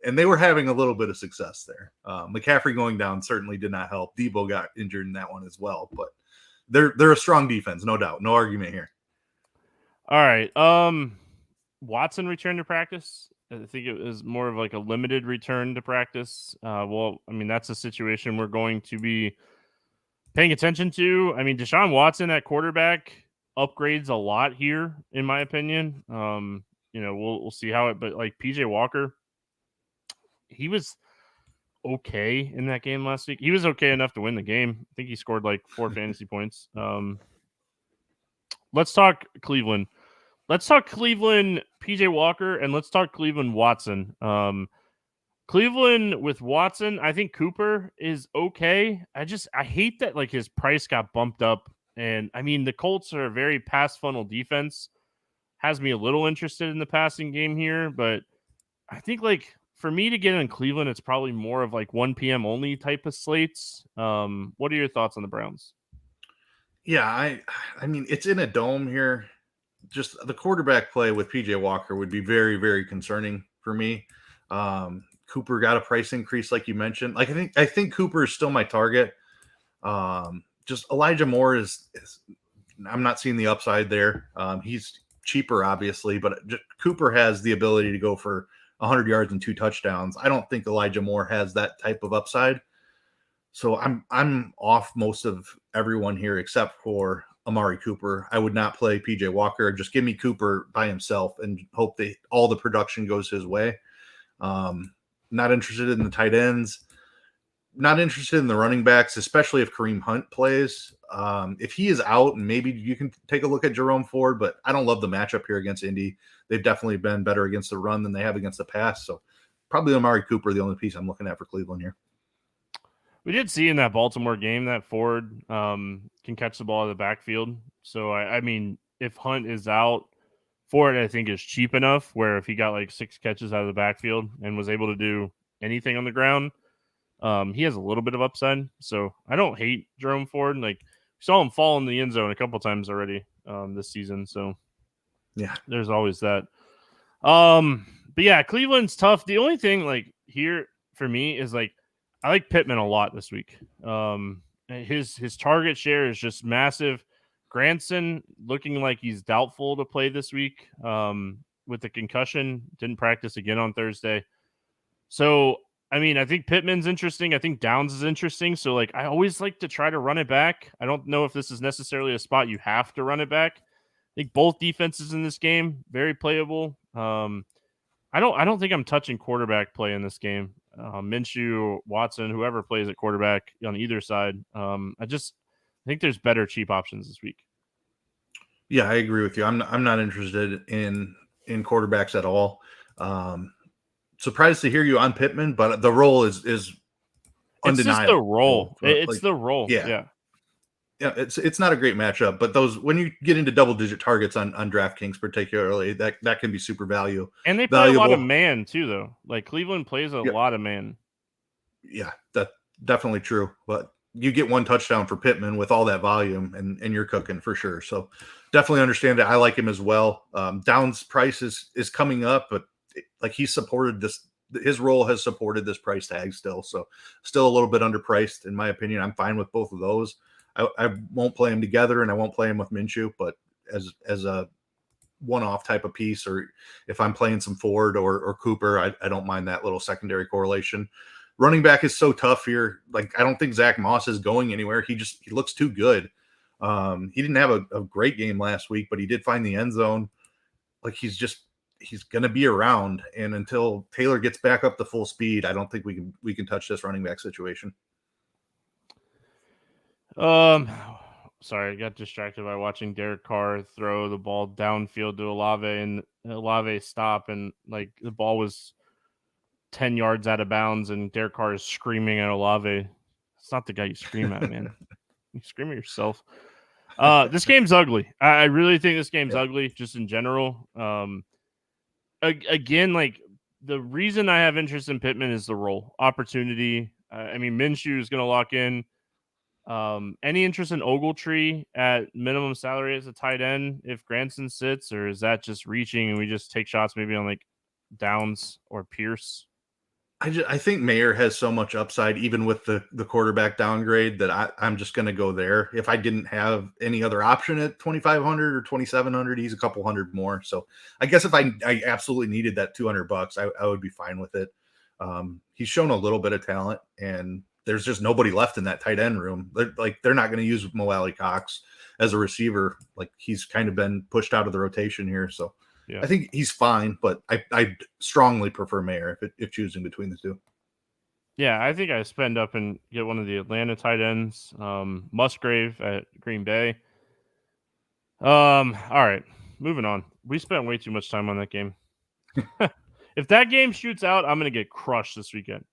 and they were having a little bit of success there. McCaffrey going down certainly did not help. Debo got injured in that one as well, but they're a strong defense, no doubt. No argument here. All right. Watson returned to practice. I think it was more of like a limited return to practice. Well, I mean, that's a situation we're going to be paying attention to. I mean, Deshaun Watson at quarterback upgrades a lot here, in my opinion. We'll see how it, but like PJ Walker, he was okay in that game last week. He was okay enough to win the game. I think he scored like 4 fantasy points. Let's talk Cleveland. Let's talk Cleveland, PJ Walker, and let's talk Cleveland Watson. Cleveland with Watson, I think Cooper is okay. I hate that like his price got bumped up. And I mean, the Colts are a very pass funnel defense. Has me a little interested in the passing game here, but I think like for me to get in Cleveland, it's probably more of like 1 p.m. only type of slates. What are your thoughts on the Browns? Yeah, I mean, it's in a dome here. Just the quarterback play with PJ Walker would be very, very concerning for me. Cooper got a price increase, like you mentioned. Like I think Cooper is still my target. Just Elijah Moore is I'm not seeing the upside there. He's cheaper, obviously, but Cooper has the ability to go for 100 yards and 2 touchdowns. I don't think Elijah Moore has that type of upside. So I'm off most of everyone here except for Amari Cooper. I would not play PJ Walker. Just give me Cooper by himself and hope that all the production goes his way. Not interested in the tight ends. Not interested in the running backs, especially if Kareem Hunt plays. If he is out, and maybe you can take a look at Jerome Ford, but I don't love the matchup here against Indy. They've definitely been better against the run than they have against the pass. So probably Amari Cooper, the only piece I'm looking at for Cleveland here. We did see in that Baltimore game that Ford can catch the ball out of the backfield. So, I mean, if Hunt is out, Ford, I think, is cheap enough where if he got like 6 catches out of the backfield and was able to do anything on the ground, he has a little bit of upside. So, I don't hate Jerome Ford. Like, we saw him fall in the end zone a couple times already this season. So, yeah, there's always that. But yeah, Cleveland's tough. The only thing like here for me is like, I like Pittman a lot this week. His target share is just massive. Granson looking like he's doubtful to play this week with the concussion. Didn't practice again on Thursday. So, I mean, I think Pittman's interesting. I think Downs is interesting. So, like, I always like to try to run it back. I don't know if this is necessarily a spot you have to run it back. I think both defenses in this game, very playable. I don't think I'm touching quarterback play in this game. Minshew, Watson, whoever plays at quarterback on either side. I think there's better cheap options this week. Yeah, I agree with you. I'm not interested in quarterbacks at all. Surprised to hear you on Pittman, but the role is undeniable. It's just the role. It's the role. Yeah. Yeah, it's not a great matchup, but those when you get into double-digit targets on DraftKings, particularly, that can be super valuable. And they play a lot of man too, though. Like Cleveland plays a lot of man. Yeah, that's definitely true. But you get 1 touchdown for Pittman with all that volume, and you're cooking for sure. So definitely understand that. I like him as well. Downs' price is coming up, but like he's supported this. His role has supported this price tag still, so still a little bit underpriced in my opinion. I'm fine with both of those. I won't play them together, and I won't play them with Minshew, but as a one-off type of piece, or if I'm playing some Ford or Cooper, I don't mind that little secondary correlation. Running back is so tough here. Like, I don't think Zach Moss is going anywhere. He looks too good. He didn't have a great game last week, but he did find the end zone. Like, he's going to be around, and until Taylor gets back up to full speed, I don't think we can touch this running back situation. Sorry, I got distracted by watching Derek Carr throw the ball downfield to Olave, and Olave stop, and like the ball was 10 yards out of bounds, and Derek Carr is screaming at Olave. It's not the guy you scream at, man. You scream at yourself. This game's ugly. I really think this game's ugly, just in general. Again, like the reason I have interest in Pittman is the role opportunity. I mean, Minshew is going to lock in. Any interest in Ogletree at minimum salary as a tight end if Granson sits, or is that just reaching and we just take shots maybe on like Downs or Pierce? I think Mayer has so much upside, even with the quarterback downgrade, that I'm just going to go there. If I didn't have any other option at 2,500 or 2,700, he's a couple hundred more. So I guess if I absolutely needed that $200, I would be fine with it. He's shown a little bit of talent, and there's just nobody left in that tight end room. They're not going to use Mo Alley Cox as a receiver. Like, he's kind of been pushed out of the rotation here. So yeah. I think he's fine, but I strongly prefer Mayer if choosing between the two. Yeah, I think I spend up and get one of the Atlanta tight ends, Musgrave at Green Bay. All right, moving on. We spent way too much time on that game. If that game shoots out, I'm going to get crushed this weekend.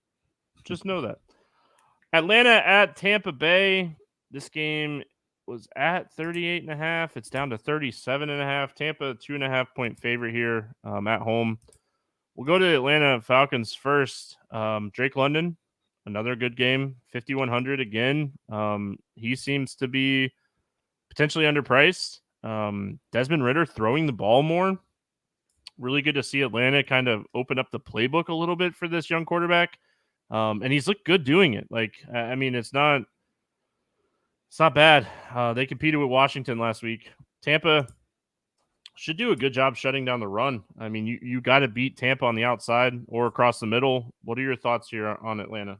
Just know that. Atlanta at Tampa Bay. This game was at 38.5. It's down to 37.5. Tampa 2.5 point favorite here at home. We'll go to the Atlanta Falcons first. Drake London, another good game, 5,100 again. He seems to be potentially underpriced. Desmond Ridder throwing the ball more. Really good to see Atlanta kind of open up the playbook a little bit for this young quarterback. And he's looked good doing it. Like, I mean, it's not bad. They competed with Washington last week. Tampa should do a good job shutting down the run. I mean, you got to beat Tampa on the outside or across the middle. What are your thoughts here on Atlanta?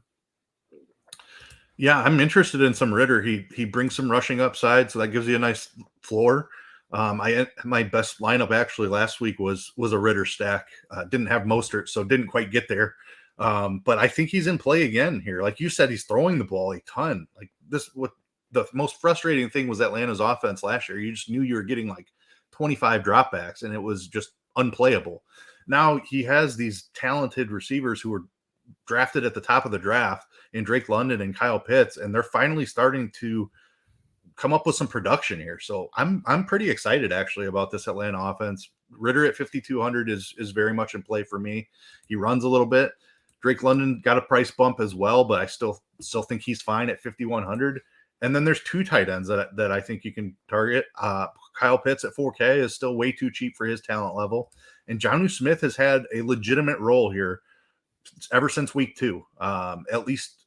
Yeah, I'm interested in some Ridder. He brings some rushing upside, so that gives you a nice floor. My best lineup actually last week was a Ridder stack. Didn't have Mostert, so didn't quite get there. But I think he's in play again here. Like you said, he's throwing the ball a ton. Like what the most frustrating thing was Atlanta's offense last year. You just knew you were getting like 25 dropbacks, and it was just unplayable. Now he has these talented receivers who were drafted at the top of the draft in Drake London and Kyle Pitts, and they're finally starting to come up with some production here. So I'm pretty excited actually about this Atlanta offense. Ridder at 5,200 is very much in play for me. He runs a little bit. Drake London got a price bump as well, but I still think he's fine at 5,100. And then there's two tight ends that I think you can target. Kyle Pitts at 4K is still way too cheap for his talent level. And Jonnu Smith has had a legitimate role here ever since week 2. At least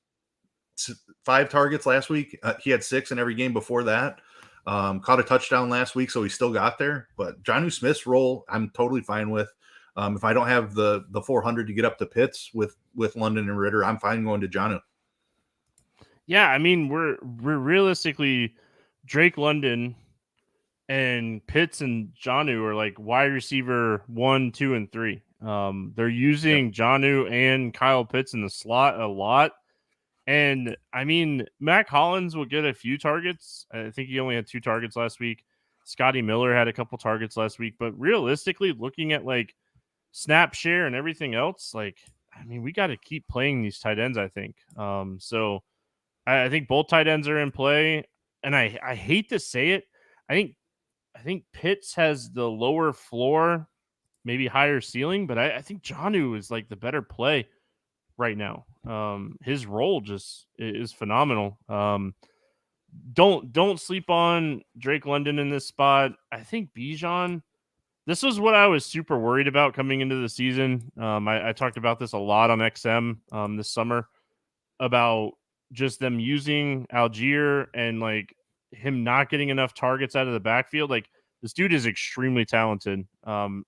5 targets last week. He had 6 in every game before that. Caught a touchdown last week, so he still got there. But Jonnu Smith's role, I'm totally fine with. If I don't have the 400 to get up to Pitts with London and Ridder, I'm fine going to Jonnu. Yeah, I mean, we're realistically Drake London and Pitts and Jonnu are like wide receiver 1, 2, and 3. They're using Jonnu and Kyle Pitts in the slot a lot. And I mean, Mac Hollins will get a few targets. I think he only had 2 targets last week. Scotty Miller had a couple targets last week. But realistically, looking at like snap share and everything else, like, I mean, we got to keep playing these tight ends, I think. So I think both tight ends are in play. And I hate to say it. I think Pitts has the lower floor, maybe higher ceiling, but I think Jonnu is like the better play right now. His role just is phenomenal. Don't sleep on Drake London in this spot. I think Bijan, this was what I was super worried about coming into the season. I talked about this a lot on XM this summer about just them using Algier and like him not getting enough targets out of the backfield. Like, this dude is extremely talented.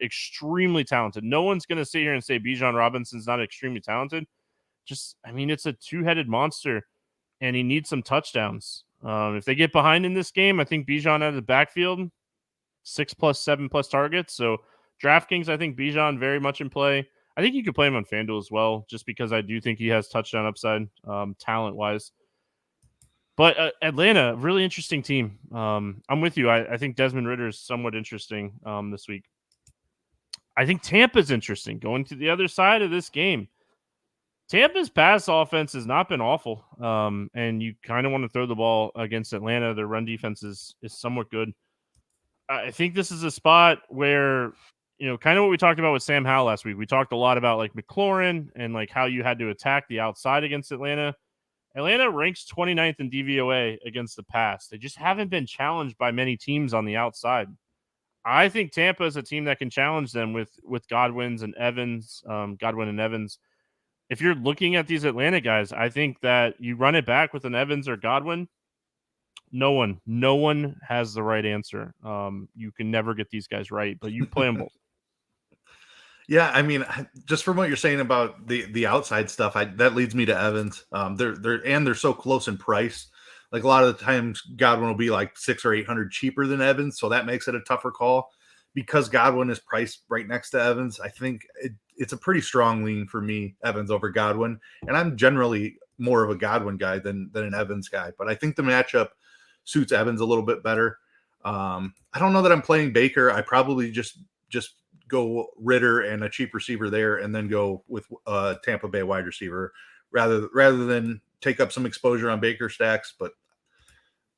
Extremely talented. No one's going to sit here and say Bijan Robinson's not extremely talented. Just, I mean, it's a 2-headed monster, and he needs some touchdowns. If they get behind in this game, I think Bijan out of the backfield, 6+, 7+ targets. So DraftKings, I think Bijan very much in play. I think you could play him on FanDuel as well, just because I do think he has touchdown upside, talent-wise. But Atlanta, really interesting team. I'm with you. I think Desmond Ridder is somewhat interesting this week. I think Tampa's interesting. Going to the other side of this game, Tampa's pass offense has not been awful, and you kind of want to throw the ball against Atlanta. Their run defense is somewhat good. I think this is a spot where, kind of what we talked about with Sam Howell last week. We talked a lot about like McLaurin and like how you had to attack the outside against Atlanta. Atlanta ranks 29th in DVOA against the pass. They just haven't been challenged by many teams on the outside. I think Tampa is a team that can challenge them with Godwin and Evans. If you're looking at these Atlanta guys, I think that you run it back with an Evans or Godwin. No one has the right answer. You can never get these guys right, but you play them both. Yeah, I mean, just from what you're saying about the outside stuff, that leads me to Evans. They're so close in price. Like a lot of the times, Godwin will be like $600 or $800 cheaper than Evans, so that makes it a tougher call. Because Godwin is priced right next to Evans, I think it's a pretty strong lean for me, Evans over Godwin. And I'm generally more of a Godwin guy than an Evans guy, but I think the matchup suits Evans a little bit better. I don't know that I'm playing Baker. I probably just go Ridder and a cheap receiver there, and then go with Tampa Bay wide receiver rather than take up some exposure on Baker stacks. But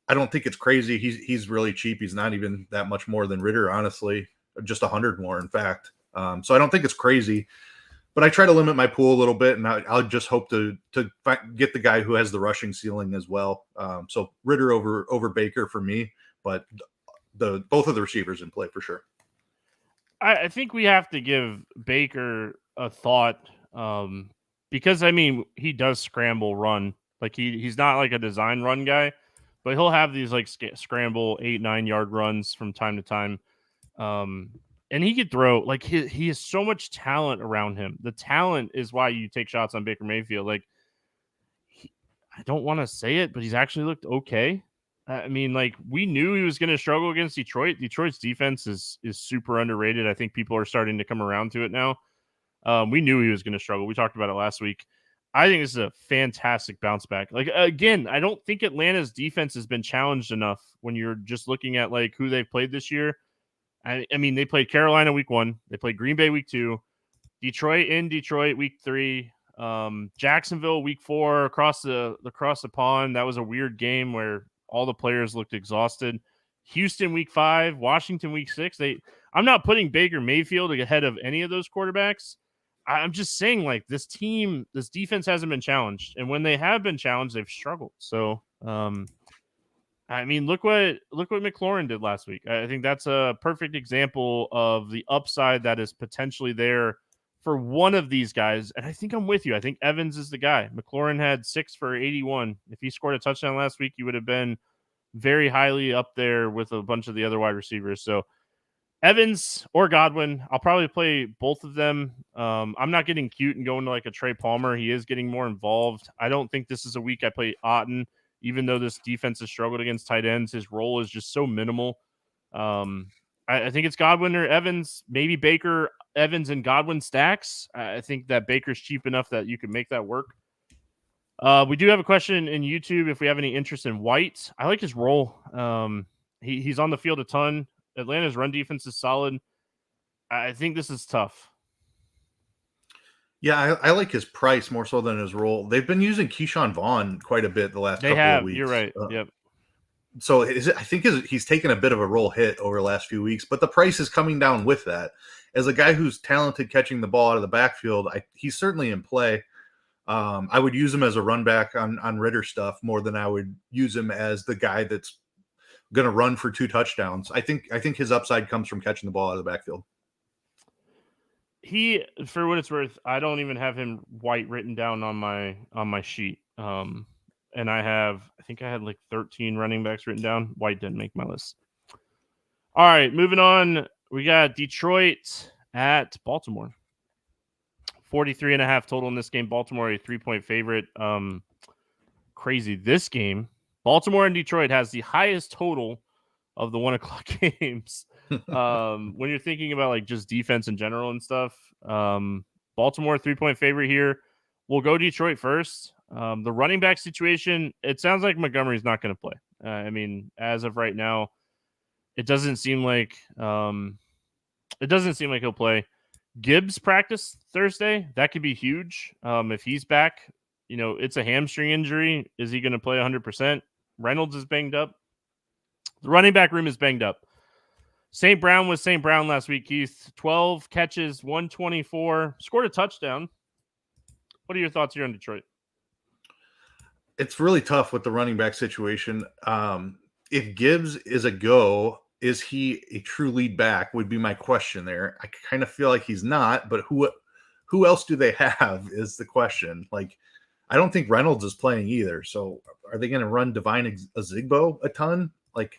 I don't think it's crazy. He's really cheap. He's not even that much more than Ridder, honestly, just 100 more, in fact. So I don't think it's crazy. But I try to limit my pool a little bit, and I'll just hope to get the guy who has the rushing ceiling as well. So Ridder over Baker for me, but both of the receivers in play for sure. I think we have to give Baker a thought because, I mean, he does scramble run. Like he's not like a design run guy, but he'll have these like scramble 8-9 yard runs from time to time. And he could throw, like he has so much talent around him. The talent is why you take shots on Baker Mayfield. Like I don't want to say it, but he's actually looked okay. I mean, like we knew he was going to struggle against Detroit. Detroit's defense is super underrated. I think people are starting to come around to it now. We knew he was going to struggle. We talked about it last week. I think this is a fantastic bounce back. Like, again, I don't think Atlanta's defense has been challenged enough when you're just looking at like who they've played this year. I mean, they played Carolina week 1. They played Green Bay week 2. Detroit week 3. Jacksonville week 4 across the pond. That was a weird game where all the players looked exhausted. Houston week 5, Washington week 6. I'm not putting Baker Mayfield ahead of any of those quarterbacks. I'm just saying, like, this defense hasn't been challenged, and when they have been challenged, they've struggled. So, I mean, look what McLaurin did last week. I think that's a perfect example of the upside that is potentially there for one of these guys. And I think I'm with you. I think Evans is the guy. McLaurin had 6 for 81. If he scored a touchdown last week, he would have been very highly up there with a bunch of the other wide receivers. So Evans or Godwin, I'll probably play both of them. I'm not getting cute and going to like a Trey Palmer. He is getting more involved. I don't think this is a week I play Otten, even though this defense has struggled against tight ends. His role is just so minimal. I think it's Godwin or Evans, maybe Baker, Evans, and Godwin stacks. I think that Baker's cheap enough that you can make that work. We do have a question in YouTube if we have any interest in White. I like his role. He's on the field a ton. Atlanta's run defense is solid. I think this is tough. Yeah, I like his price more so than his role. They've been using Keyshawn Vaughn quite a bit the last couple of weeks. You're right. Yep. So I think he's taken a bit of a role hit over the last few weeks, but the price is coming down with that. As a guy who's talented catching the ball out of the backfield, he's certainly in play. I would use him as a run back on Ridder stuff more than I would use him as the guy that's going to run for 2 touchdowns. I think his upside comes from catching the ball out of the backfield. He, for what it's worth, I don't even have him White written down on my sheet. And I think I had like 13 running backs written down. White didn't make my list. All right, moving on. We got Detroit at Baltimore. 43.5 total in this game. Baltimore, a 3-point favorite. Crazy. This game, Baltimore and Detroit has the highest total of the 1 o'clock games. When you're thinking about like just defense in general and stuff, Baltimore 3-point favorite here. We'll go Detroit first. The running back situation, it sounds like Montgomery's not going to play. I mean, as of right now, it doesn't seem like he'll play. Gibbs practice Thursday. That could be huge. If he's back, it's a hamstring injury. Is he going to play 100%? Reynolds is banged up. The running back room is banged up. St. Brown was St. Brown last week, Keith. 12 catches, 124, scored a touchdown. What are your thoughts here on Detroit? It's really tough with the running back situation. If Gibbs is a go, is he a true lead back would be my question there. I kind of feel like he's not, but who else do they have is the question. Like, I don't think Reynolds is playing either. So are they going to run Divine Ozigbo a ton? Like,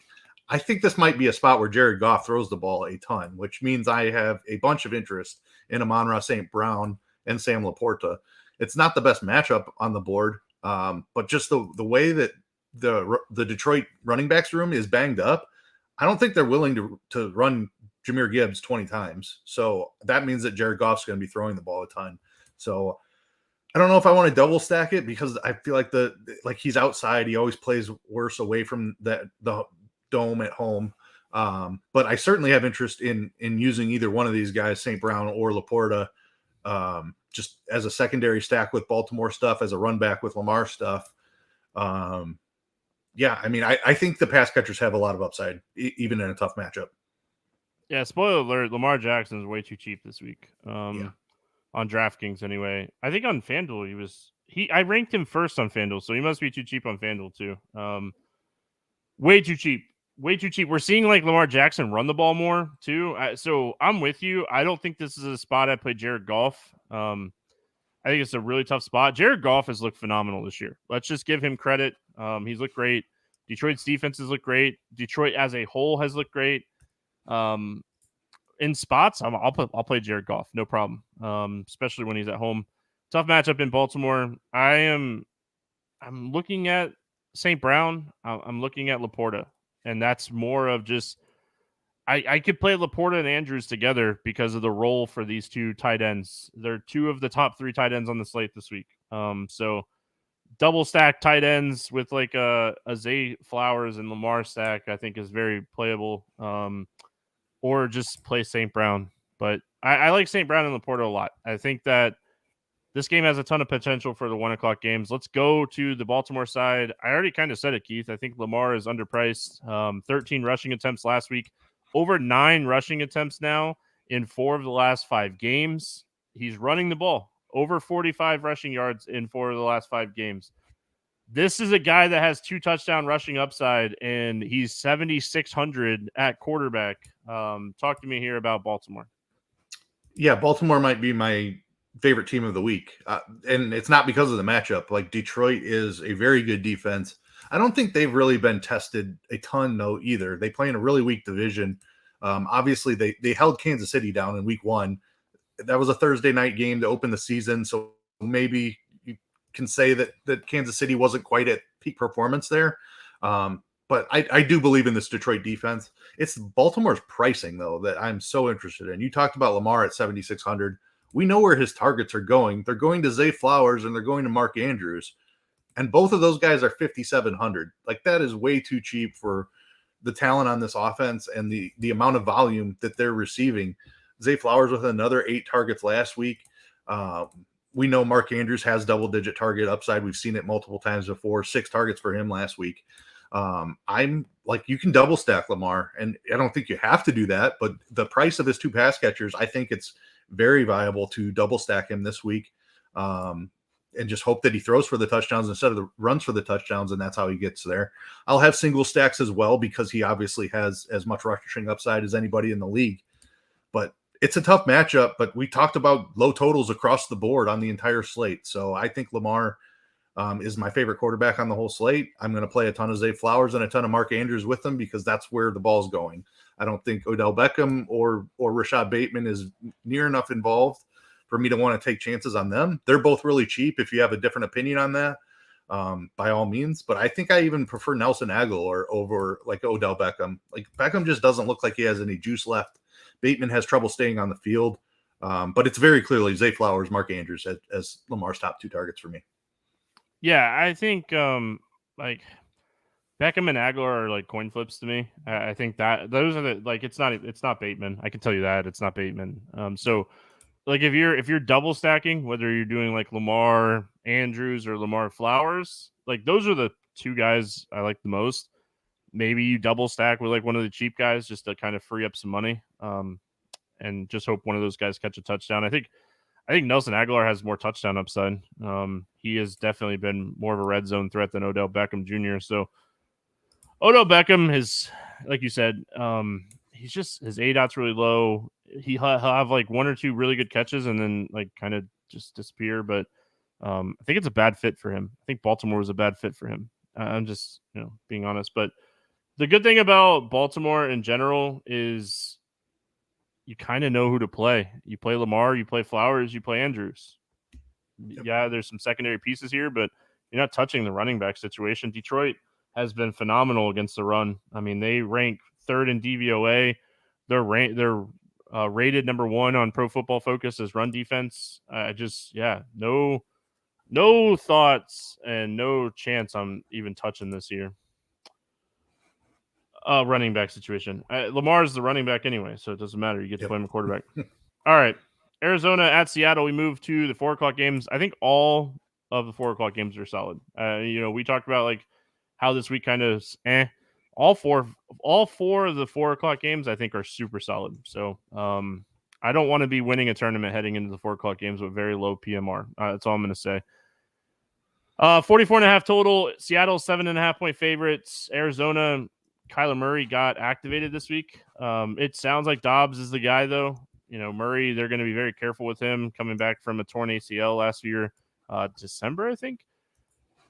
I think this might be a spot where Jared Goff throws the ball a ton, which means I have a bunch of interest in Amon-Ra St. Brown and Sam Laporta. It's not the best matchup on the board, but just the way that the Detroit running backs room is banged up, I don't think they're willing to run Jahmyr Gibbs 20 times. So that means that Jared Goff's going to be throwing the ball a ton. So I don't know if I want to double stack it because I feel like he's outside. He always plays worse away from the dome at home. But I certainly have interest in using either one of these guys, St. Brown or Laporta, just as a secondary stack with Baltimore stuff, as a run back with Lamar stuff. Yeah, I mean, I think the pass catchers have a lot of upside, even in a tough matchup. Yeah, spoiler alert, Lamar Jackson is way too cheap this week. On DraftKings anyway. I think on FanDuel I ranked him first on FanDuel, so he must be too cheap on FanDuel too. Way too cheap. Way too cheap. We're seeing like Lamar Jackson run the ball more too. So I'm with you. I don't think this is a spot I play Jared Goff. I think it's a really tough spot. Jared Goff has looked phenomenal this year. Let's just give him credit. He's looked great. Detroit's defense has looked great. Detroit as a whole has looked great. In spots, I'll play Jared Goff, no problem. Especially when he's at home. Tough matchup in Baltimore. I'm looking at St. Brown. I'm looking at Laporta, and that's more of just I could play Laporta and Andrews together because of the role for these two tight ends. They're two of the top 3 tight ends on the slate this week. So double stack tight ends with like a Zay Flowers and Lamar stack, I think is very playable. Or just play St. Brown. But I like St. Brown and Laporta a lot. I think that this game has a ton of potential for the 1:00 games. Let's go to the Baltimore side. I already kind of said it, Keith. I think Lamar is underpriced. 13 rushing attempts last week. Over 9 rushing attempts now in 4 of the last 5 games. He's running the ball. Over 45 rushing yards in 4 of the last 5 games. This is a guy that has 2 touchdown rushing upside, and he's 7,600 at quarterback. Talk to me here about Baltimore. Yeah, Baltimore might be my favorite team of the week. And it's not because of the matchup. Like, Detroit is a very good defense. I don't think they've really been tested a ton, though, either. They play in a really weak division. Obviously, they held Kansas City down in week 1. That was a Thursday night game to open the season, so maybe you can say that Kansas City wasn't quite at peak performance there. But I do believe in this Detroit defense. It's Baltimore's pricing, though, that I'm so interested in. You talked about Lamar at 7,600. We know where his targets are going. They're going to Zay Flowers and they're going to Mark Andrews. And both of those guys are 5,700. Like, that is way too cheap for the talent on this offense and the amount of volume that they're receiving. Zay Flowers with another 8 targets last week. We know Mark Andrews has double-digit target upside. We've seen it multiple times before. 6 targets for him last week. I'm like, you can double stack Lamar, and I don't think you have to do that, but the price of his 2 pass catchers, I think it's very viable to double stack him this week. And just hope that he throws for the touchdowns instead of the runs for the touchdowns, and that's how he gets there. I'll have single stacks as well because he obviously has as much rushing upside as anybody in the league. But it's a tough matchup, but we talked about low totals across the board on the entire slate. So I think Lamar is my favorite quarterback on the whole slate. I'm going to play a ton of Zay Flowers and a ton of Mark Andrews with them because that's where the ball's going. I don't think Odell Beckham or Rashad Bateman is near enough involved for me to want to take chances on them. They're both really cheap. If you have a different opinion on that, by all means. But I think I even prefer Nelson Aguilar over like Odell Beckham. Like, Beckham just doesn't look like he has any juice left. Bateman has trouble staying on the field. But it's very clearly Zay Flowers, Mark Andrews as Lamar's top 2 targets for me. Yeah, I think like Beckham and Aguilar are like coin flips to me. I think that those are the like it's not Bateman. I can tell you that it's not Bateman. So like if you're double stacking, whether you're doing like Lamar Andrews or Lamar Flowers, like those are the two guys I like the most. Maybe you double stack with like one of the cheap guys just to kind of free up some money. And just hope one of those guys catch a touchdown. I think Nelson Aguilar has more touchdown upside. He has definitely been more of a red zone threat than Odell Beckham Jr. So Odell Beckham is, like you said, he's just his ADOT's really low. He'll have like one or two really good catches and then like kind of just disappear. But I think it's a bad fit for him. I think Baltimore was a bad fit for him. I'm just being honest. But the good thing about Baltimore in general is you kind of know who to play. You play Lamar, you play Flowers, you play Andrews. Yep. Yeah, there's some secondary pieces here, but you're not touching the running back situation. Detroit has been phenomenal against the run. I mean, they rank third in DVOA. They're rated number 1 on Pro Football Focus as run defense. No thoughts and no chance I'm even touching this year. Running back situation. Lamar's the running back anyway, so it doesn't matter. You get to play him a quarterback. All right. Arizona at Seattle. We move to the 4:00 games. I think all of the 4:00 games are solid. We talked about like how this week kind of all four of the 4:00 games I think are super solid. So I don't want to be winning a tournament heading into the 4:00 games with very low PMR. That's all I'm going to say. 44.5 total. Seattle 7.5 point favorites. Arizona. Kyler Murray got activated this week. It sounds like Dobbs is the guy, though. Murray, they're going to be very careful with him coming back from a torn ACL last year, December, I think.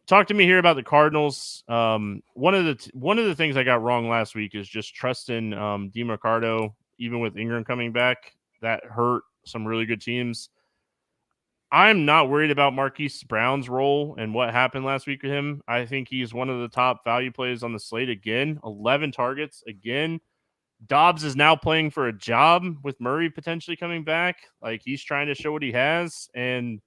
Talk to me here about the Cardinals. One of the things I got wrong last week is just trusting DeMarcado, even with Ingram coming back. That hurt some really good teams. I'm not worried about Marquise Brown's role and what happened last week with him. I think he's one of the top value plays on the slate again. 11 targets again. Dobbs is now playing for a job with Murray potentially coming back. Like he's trying to show what he has. And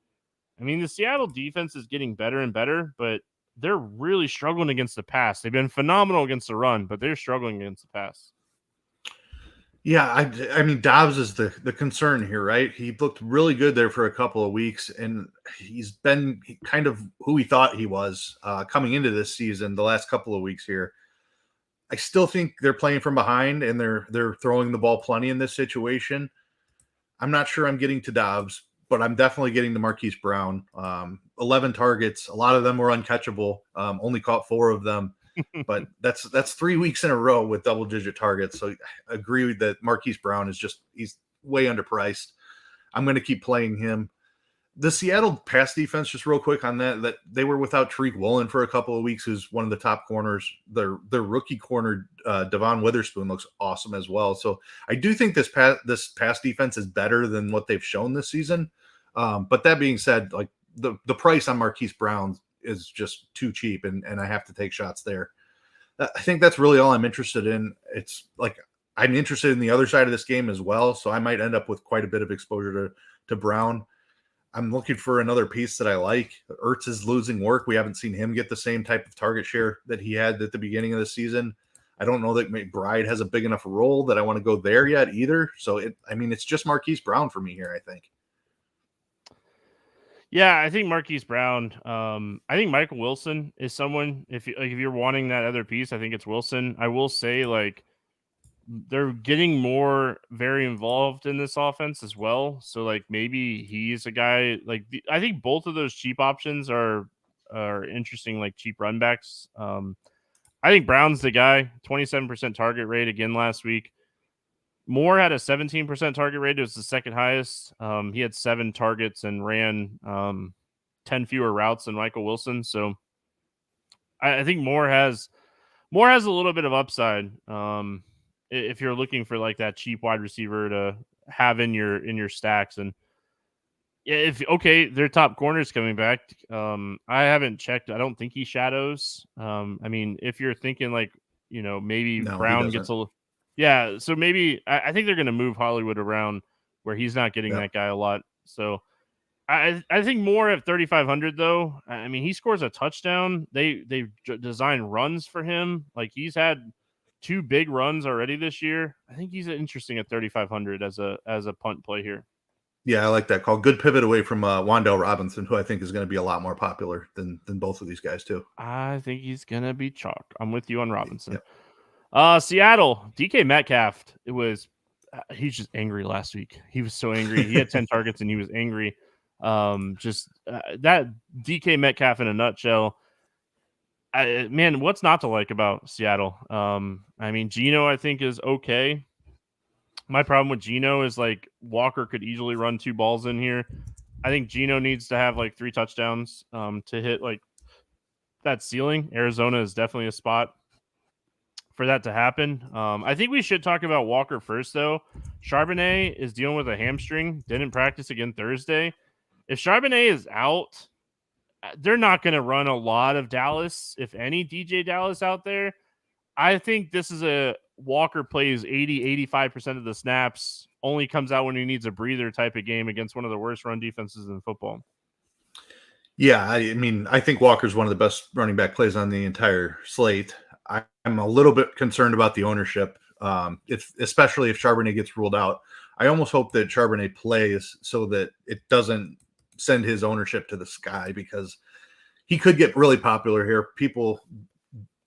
I mean, the Seattle defense is getting better and better, but they're really struggling against the pass. They've been phenomenal against the run, but they're struggling against the pass. Yeah, I mean, Dobbs is the concern here, right? He looked really good there for a couple of weeks, and he's been kind of who he thought he was coming into this season the last couple of weeks here. I still think they're playing from behind, and they're throwing the ball plenty in this situation. I'm not sure I'm getting to Dobbs, but I'm definitely getting to Marquise Brown. 11 targets. A lot of them were uncatchable. Only caught 4 of them. But that's 3 weeks in a row with double-digit targets. So I agree that Marquise Brown he's way underpriced. I'm going to keep playing him. The Seattle pass defense, just real quick on that they were without Tariq Woolen for a couple of weeks, who's one of the top corners. Their rookie corner, Devon Witherspoon, looks awesome as well. So I do think this pass defense is better than what they've shown this season. But that being said, like the price on Marquise Brown is just too cheap, and I have to take shots there. I think that's really all I'm interested in. It's like I'm interested in the other side of this game as well, so I might end up with quite a bit of exposure to Brown. I'm looking for another piece that I like. Ertz is losing work. We haven't seen him get the same type of target share that he had at the beginning of the season. I don't know that McBride has a big enough role that I want to go there yet either. So it's just Marquise Brown for me here, I think. Yeah, I think Marquise Brown. I think Michael Wilson is someone. If you're wanting that other piece, I think it's Wilson. I will say, like, they're getting very involved in this offense as well. So, like, maybe he's a guy. Like, I think both of those cheap options are interesting. Like cheap run backs. I think Brown's the guy. 27% target rate again last week. Moore had a 17% target rate. It was the second highest. He had 7 targets and ran 10 fewer routes than Michael Wilson. So I think Moore has a little bit of upside. If you're looking for like that cheap wide receiver to have in your stacks, and their top corner's coming back. I haven't checked. I don't think he shadows. I mean, if you're thinking like maybe Brown gets a little. Yeah, so maybe I think they're going to move Hollywood around where he's not getting that guy a lot. So I think more at 3,500 though. I mean, he scores a touchdown. They've designed runs for him. Like he's had 2 big runs already this year. I think he's interesting at 3,500 as a punt play here. Yeah, I like that call. Good pivot away from Wan'Dale Robinson, who I think is going to be a lot more popular than both of these guys too. I think he's going to be chalk. I'm with you on Robinson. Yep. Seattle, DK Metcalf. He's just angry last week. He was so angry. He had 10 targets and he was angry. That DK Metcalf in a nutshell. Man, what's not to like about Seattle? I mean, Geno I think is okay. My problem with Geno is like Walker could easily run 2 balls in here. I think Geno needs to have like 3 touchdowns to hit like that ceiling. Arizona is definitely a spot for that to happen. I think we should talk about Walker first, though. Charbonnet is dealing with a hamstring. Didn't practice again Thursday. If Charbonnet is out, they're not going to run a lot of Dallas, if any DJ Dallas out there. I think this is a Walker plays 80-85% of the snaps, only comes out when he needs a breather type of game against one of the worst run defenses in football. Yeah, I mean, I think Walker's one of the best running back plays on the entire slate. I'm a little bit concerned about the ownership, especially if Charbonnet gets ruled out. I almost hope that Charbonnet plays so that it doesn't send his ownership to the sky, because he could get really popular here. People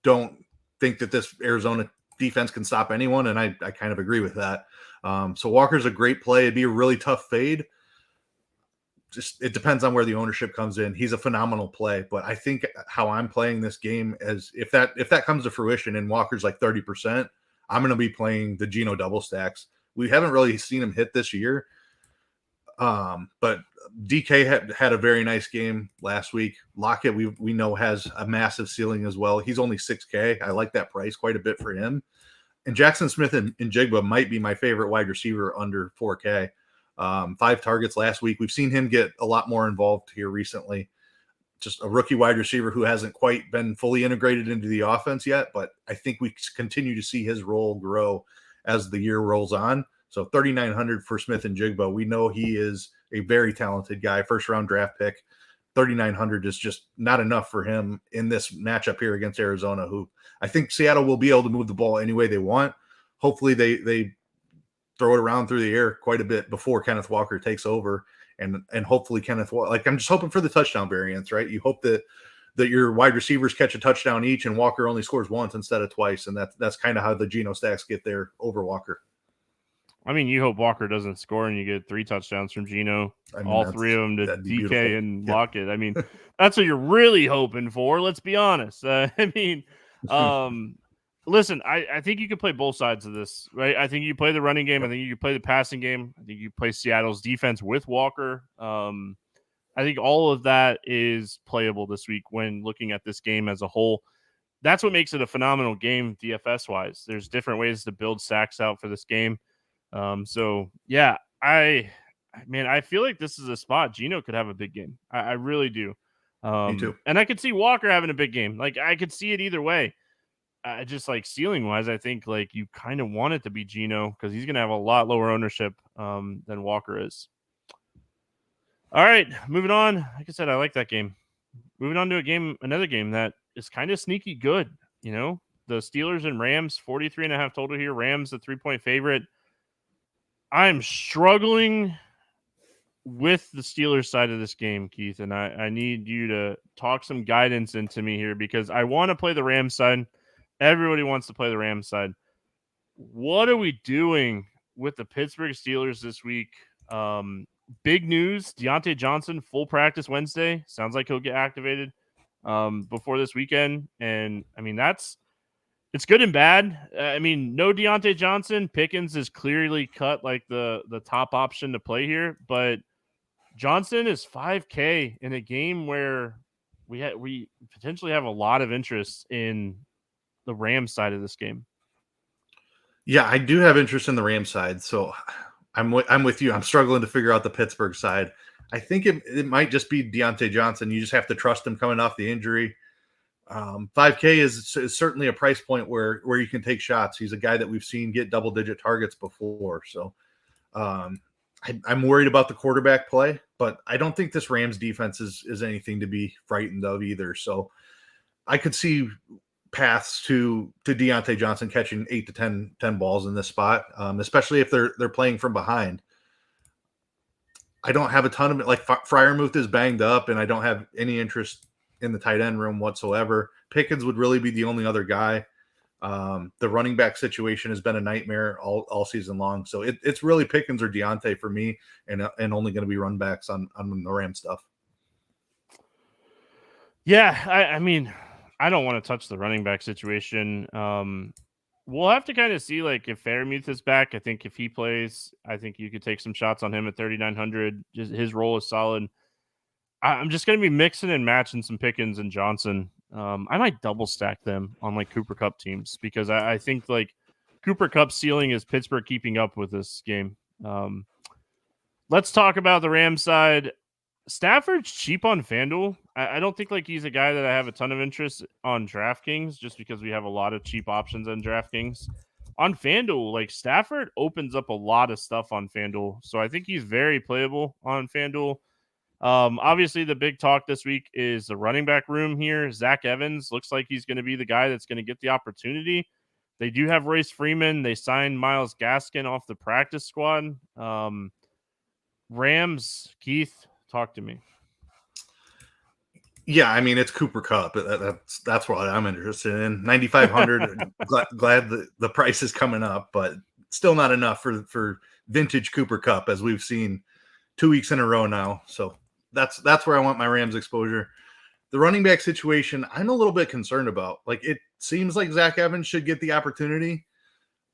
don't think that this Arizona defense can stop anyone, and I kind of agree with that. So Walker's a great play. It'd be a really tough fade. Just it depends on where the ownership comes in. He's a phenomenal play, but I think how I'm playing this game is if that comes to fruition and Walker's like 30%, I'm going to be playing the Geno double stacks. We haven't really seen him hit this year, but DK had a very nice game last week. Lockett, we know, has a massive ceiling as well. He's only $6K. I like that price quite a bit for him. And Jackson Smith and Jigba might be my favorite wide receiver under 4K. 5 targets last week. We've seen him get a lot more involved here recently. Just a rookie wide receiver who hasn't quite been fully integrated into the offense yet, but I think we continue to see his role grow as the year rolls on. So 3,900 for Smith and Jigba. We know he is a very talented guy, first round draft pick. 3,900 is just not enough for him in this matchup here against Arizona, who I think Seattle will be able to move the ball any way they want. Hopefully they throw it around through the air quite a bit before Kenneth Walker takes over. And hopefully I'm just hoping for the touchdown variance, right? You hope that your wide receivers catch a touchdown each and Walker only scores once instead of twice. And that's kind of how the Geno stacks get there over Walker. I mean, you hope Walker doesn't score and you get 3 touchdowns from Geno, all 3 of them to DK beautiful. And Lockett. I mean, that's what you're really hoping for. Let's be honest. Listen, I think you could play both sides of this, right? I think you play the running game. I think you could play the passing game. I think you play Seattle's defense with Walker. I think all of that is playable this week when looking at this game as a whole. That's what makes it a phenomenal game DFS-wise. There's different ways to build sacks out for this game. So, yeah, I feel like this is a spot Geno could have a big game. I really do. Me too. And I could see Walker having a big game. Like, I could see it either way. Just like ceiling wise, I think like you kind of want it to be Geno because he's going to have a lot lower ownership than Walker is. All right, moving on. Like I said, I like that game. Moving on to another game that is kind of sneaky good. You know, the Steelers and Rams, 43.5 total here. Rams, the 3-point favorite. I'm struggling with the Steelers side of this game, Keith, and I need you to talk some guidance into me here because I want to play the Rams side. Everybody wants to play the Rams side. What are we doing with the Pittsburgh Steelers this week? Big news, Deontay Johnson, full practice Wednesday. Sounds like he'll get activated before this weekend. And, I mean, it's good and bad. I mean, no Deontay Johnson. Pickens is clearly cut like the top option to play here. But Johnson is $5K in a game where we potentially have a lot of interest in the Rams side of this game. Yeah, I do have interest in the Rams side. So I'm with you. I'm struggling to figure out the Pittsburgh side. I think it might just be Deontay Johnson. You just have to trust him coming off the injury. 5K is certainly a price point where you can take shots. He's a guy that we've seen get double-digit targets before. So I I'm worried about the quarterback play, but I don't think this Rams defense is anything to be frightened of either. So I could see paths to Deontay Johnson catching 8 to 10 balls in this spot, especially if they're playing from behind. I don't have a ton of it. Like Freiermuth is banged up, and I don't have any interest in the tight end room whatsoever. Pickens would really be the only other guy. The running back situation has been a nightmare all season long. So it's really Pickens or Deontay for me, and only going to be run backs on the Ram stuff. Yeah, I mean, I don't want to touch the running back situation. We'll have to kind of see, like, if Freiermuth is back. I think if he plays, I think you could take some shots on him at 3,900. Just his role is solid. I'm just going to be mixing and matching some Pickens and Johnson. I might double stack them on like Cooper Kupp teams because I think like Cooper Kupp's ceiling is Pittsburgh keeping up with this game. Let's talk about the Rams side. Stafford's cheap on FanDuel. I don't think like he's a guy that I have a ton of interest on DraftKings just because we have a lot of cheap options on DraftKings. On FanDuel, like Stafford opens up a lot of stuff on FanDuel. So I think he's very playable on FanDuel. Obviously, the big talk this week is the running back room here. Zach Evans looks like he's going to be the guy that's going to get the opportunity. They do have Royce Freeman. They signed Myles Gaskin off the practice squad. Rams, Keith, talk to me. Yeah, I mean, it's Cooper Kupp. That's what I'm interested in. 9,500. glad the price is coming up, but still not enough for vintage Cooper Kupp, as we've seen 2 weeks in a row now. So that's where I want my Rams exposure. The running back situation, I'm a little bit concerned about. Like, it seems like Zach Evans should get the opportunity,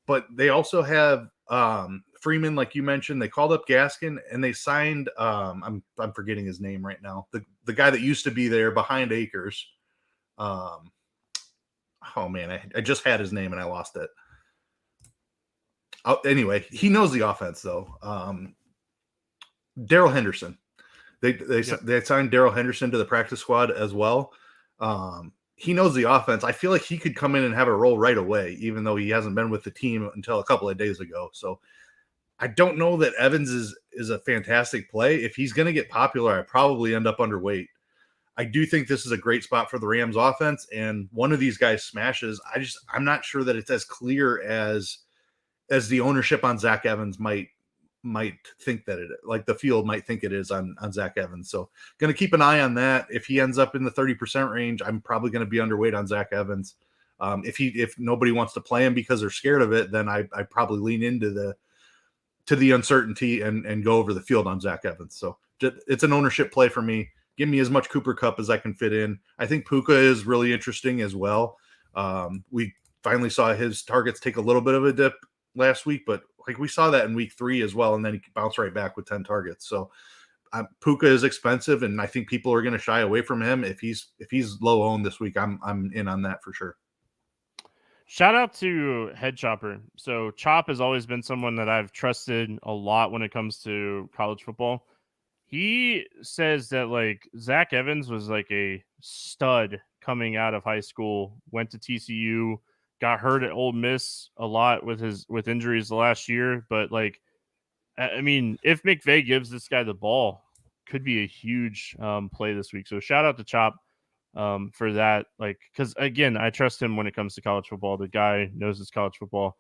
but they also have Freeman, like you mentioned. They called up Gaskin and they signed I'm forgetting his name right now. The guy that used to be there behind Akers. Oh man, I just had his name and I lost it. Anyway, he knows the offense though. Darrell Henderson. They signed Darrell Henderson to the practice squad as well. He knows the offense. I feel like he could come in and have a role right away, even though he hasn't been with the team until a couple of days ago. So I don't know that Evans is a fantastic play. If he's going to get popular, I probably end up underweight. I do think this is a great spot for the Rams offense, and one of these guys smashes. I'm not sure that it's as clear as the ownership on Zach Evans might think that like the field might think it is on Zach Evans. So going to keep an eye on that. If he ends up in the 30% range, I'm probably going to be underweight on Zach Evans. If nobody wants to play him because they're scared of it, then I probably lean into the uncertainty and go over the field on Zach Evans. So it's an ownership play for me. Give me as much Cooper Kupp as I can fit in. I think Puka is really interesting as well. We finally saw his targets take a little bit of a dip last week, but like we saw that in week 3 as well, and then he bounced right back with 10 targets. So Puka is expensive, and I think people are going to shy away from him. If he's low owned this week, I'm in on that for sure. Shout out to Head Chopper. So Chop has always been someone that I've trusted a lot when it comes to college football. He says that like Zach Evans was like a stud coming out of high school, went to TCU, got hurt at Ole Miss a lot with injuries the last year. But like, I mean, if McVay gives this guy the ball, could be a huge play this week. So shout out to Chop for that. Like, because again, I trust him when it comes to college football. The guy knows his college football.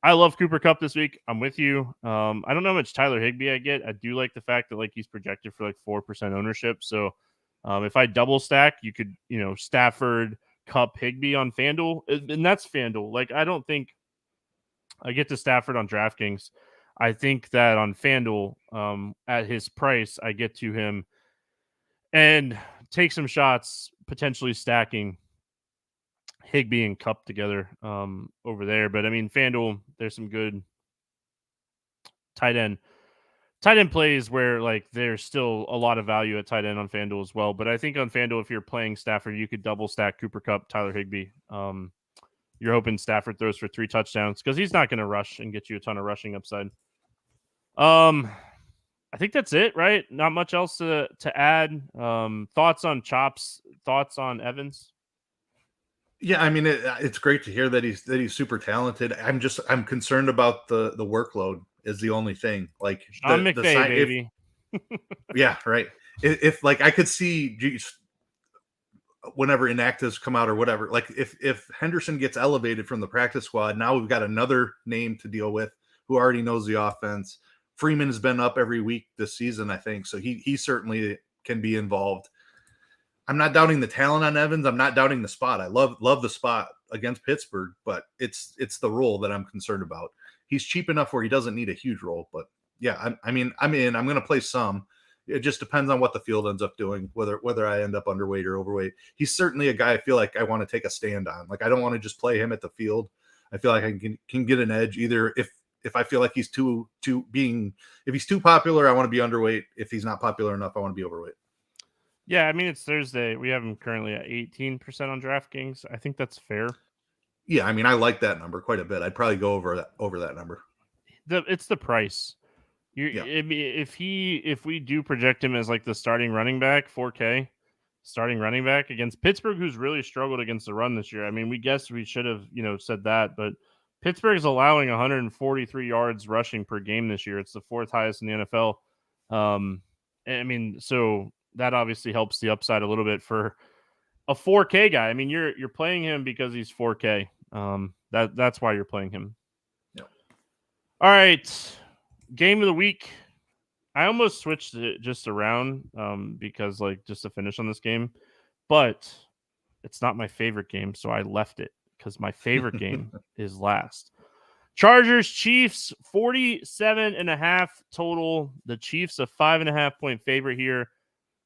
I love Cooper Kupp this week. I'm with you. I don't know how much Tyler Higbee I get. I do like the fact that like he's projected for like 4% ownership. So if I double stack, you could, Stafford, Kupp, Higbee on FanDuel, and that's FanDuel. Like, I don't think I get to Stafford on DraftKings. I think that on FanDuel, at his price, I get to him and take some shots, potentially stacking Higbee and Kupp together over there. But I mean, FanDuel, there's some good tight end plays where like there's still a lot of value at tight end on FanDuel as well. But I think on FanDuel, if you're playing Stafford, you could double stack Cooper Kupp, Tyler Higbee. You're hoping Stafford throws for 3 touchdowns because he's not going to rush and get you a ton of rushing upside. I think that's it, right? Not much else to add. Thoughts on Chops? Thoughts on Evans? Yeah, I mean, it's great to hear that he's super talented. I'm concerned about the workload. is the only thing. Like Sean McVay, baby. Yeah, right. If like I could see whenever inactives come out or whatever, like if Henderson gets elevated from the practice squad, now we've got another name to deal with who already knows the offense. Freeman has been up every week this season, I think, so he certainly can be involved. I'm not doubting the talent on Evans. I'm not doubting the spot. I love the spot against Pittsburgh, but it's the role that I'm concerned about. He's cheap enough where he doesn't need a huge role, but yeah, I'm in. I'm going to play some. It just depends on what the field ends up doing, whether I end up underweight or overweight. He's certainly a guy I feel like I want to take a stand on. Like I don't want to just play him at the field. I feel like I can get an edge either if I feel like he's if he's too popular, I want to be underweight. If he's not popular enough, I want to be overweight. Yeah, I mean, it's Thursday. We have him currently at 18% on DraftKings. I think that's fair. Yeah, I mean, I like that number quite a bit. I'd probably go over that number. It's the price. If we do project him as like the starting running back, 4K starting running back against Pittsburgh, who's really struggled against the run this year. I mean, we guess we should have said that, but Pittsburgh is allowing 143 yards rushing per game this year. It's the fourth highest in the NFL. I mean, so that obviously helps the upside a little bit for a 4K guy. I mean, you're playing him because he's 4K. That's why you're playing him. Yeah. All right. Game of the week. I almost switched it just around because like just to finish on this game, but it's not my favorite game, so I left it because my favorite game is last. Chargers Chiefs 47.5 total. The Chiefs a 5.5 point favorite here.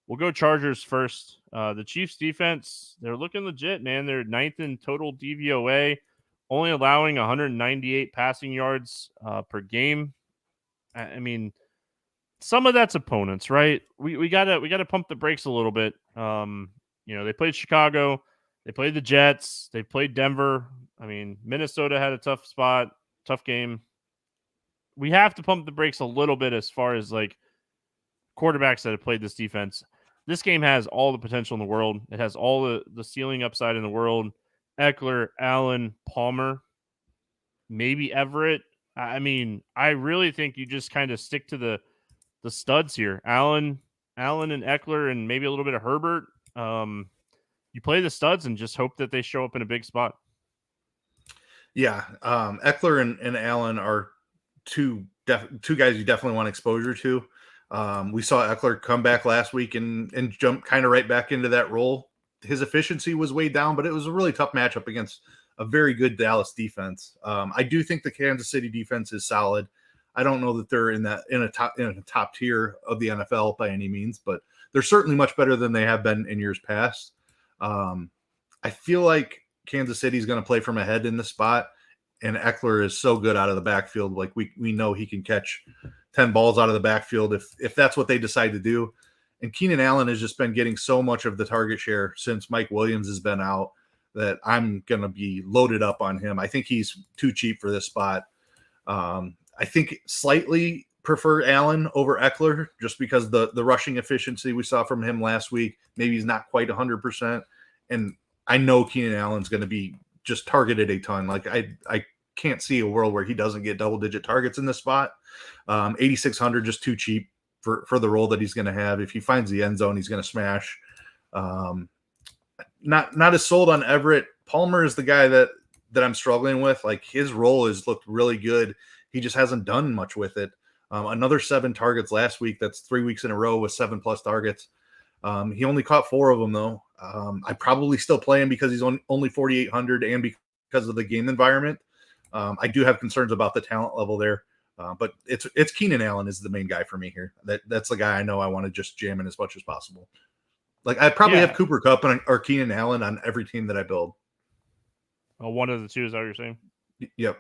We'll go Chargers first. The Chiefs defense, they're looking legit, man. They're 9th in total DVOA, only allowing 198 passing yards per game. I mean, some of that's opponents, right? We gotta pump the brakes a little bit. They played Chicago, they played the Jets, they played Denver. I mean, Minnesota had a tough game. We have to pump the brakes a little bit as far as like quarterbacks that have played this defense. This game has all the potential in the world. It has all the ceiling upside in the world. Eckler, Allen, Palmer, maybe Everett. I mean, I really think you just kind of stick to the studs here. Allen and Eckler and maybe a little bit of Herbert. You play the studs and just hope that they show up in a big spot. Yeah. Eckler and Allen are two guys you definitely want exposure to. We saw Eckler come back last week and jump kind of right back into that role. His efficiency was way down, but it was a really tough matchup against a very good Dallas defense. I do think the Kansas City defense is solid. I don't know that they're in a top tier of the NFL by any means, but they're certainly much better than they have been in years past. I feel like Kansas City is going to play from ahead in the spot, and Eckler is so good out of the backfield. Like we know he can catch 10 balls out of the backfield if that's what they decide to do. And Keenan Allen has just been getting so much of the target share since Mike Williams has been out that I'm going to be loaded up on him. I think he's too cheap for this spot. I think slightly prefer Allen over Eckler just because the rushing efficiency we saw from him last week, maybe he's not quite 100%. And I know Keenan Allen's going to be just targeted a ton. Like I can't see a world where he doesn't get double-digit targets in this spot. 8,600 just too cheap for the role that he's going to have. If he finds the end zone, he's going to smash. Not as sold on Everett. Palmer is the guy that I'm struggling with. Like his role has looked really good. He just hasn't done much with it. Another 7 targets last week. That's 3 weeks in a row with 7+ targets. He only caught 4 of them though. I probably still play him because he's only 4,800 and because of the game environment. I do have concerns about the talent level there. But it's Keenan Allen is the main guy for me here. That's the guy I know I want to just jam in as much as possible. Like I probably have Cooper Kupp or Keenan Allen on every team that I build. Oh, one of the two, is that what you're saying? Yep.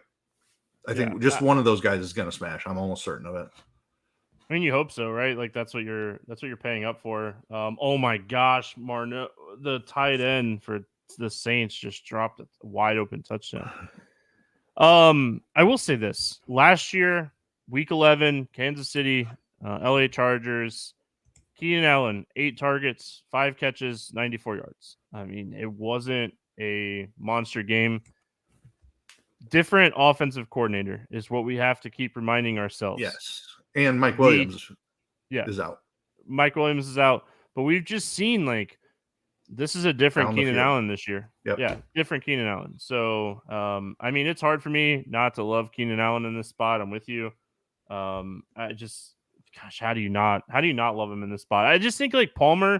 I think just one of those guys is going to smash. I'm almost certain of it. I mean, you hope so, right? Like that's what you're paying up for. Oh my gosh, Marno, the tight end for the Saints just dropped a wide open touchdown. I will say this: last year, Week 11, Kansas City, LA Chargers, Keenan Allen, 8 targets, 5 catches, 94 yards. I mean, it wasn't a monster game. different offensive coordinator is what we have to keep reminding ourselves. Yes. And Mike Williams is out. Mike Williams is out. But we've just seen, like, this is a different Keenan Allen this year. Yep. Yeah, different Keenan Allen. So, I mean, it's hard for me not to love Keenan Allen in this spot. I'm with you. Gosh, how do you not love him in this spot? I just think, like, Palmer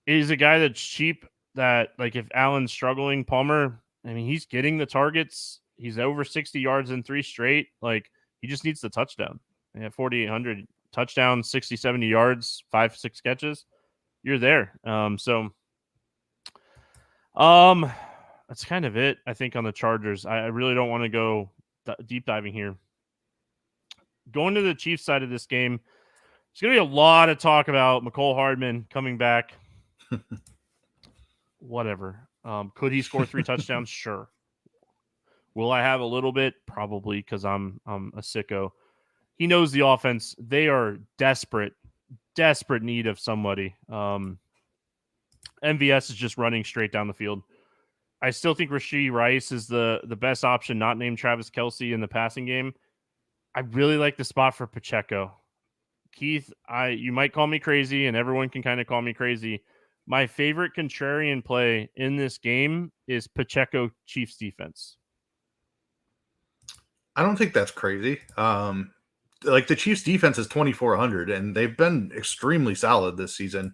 is a guy that's cheap, that, like, if Allen's struggling, Palmer, I mean, he's getting the targets. He's over 60 yards in 3 straight. Like, he just needs the touchdown. He had 4,800 touchdowns, 60, 70 yards, 5-6 catches. You're there. That's kind of it, I think, on the Chargers. I really don't want to go deep diving here. Going to the Chiefs side of this game, there's going to be a lot of talk about Mecole Hardman coming back. Whatever. Could he score 3 touchdowns? Sure. Will I have a little bit? Probably, because I'm a sicko. He knows the offense. They are desperate need of somebody. MVS is just running straight down the field. I still think Rashee Rice is the best option, not named Travis Kelce, in the passing game. I really like the spot for Pacheco. Keith, you might call me crazy, and everyone can kind of call me crazy. My favorite contrarian play in this game is Pacheco Chiefs defense. I don't think that's crazy. Like, the Chiefs defense is 2,400, and they've been extremely solid this season.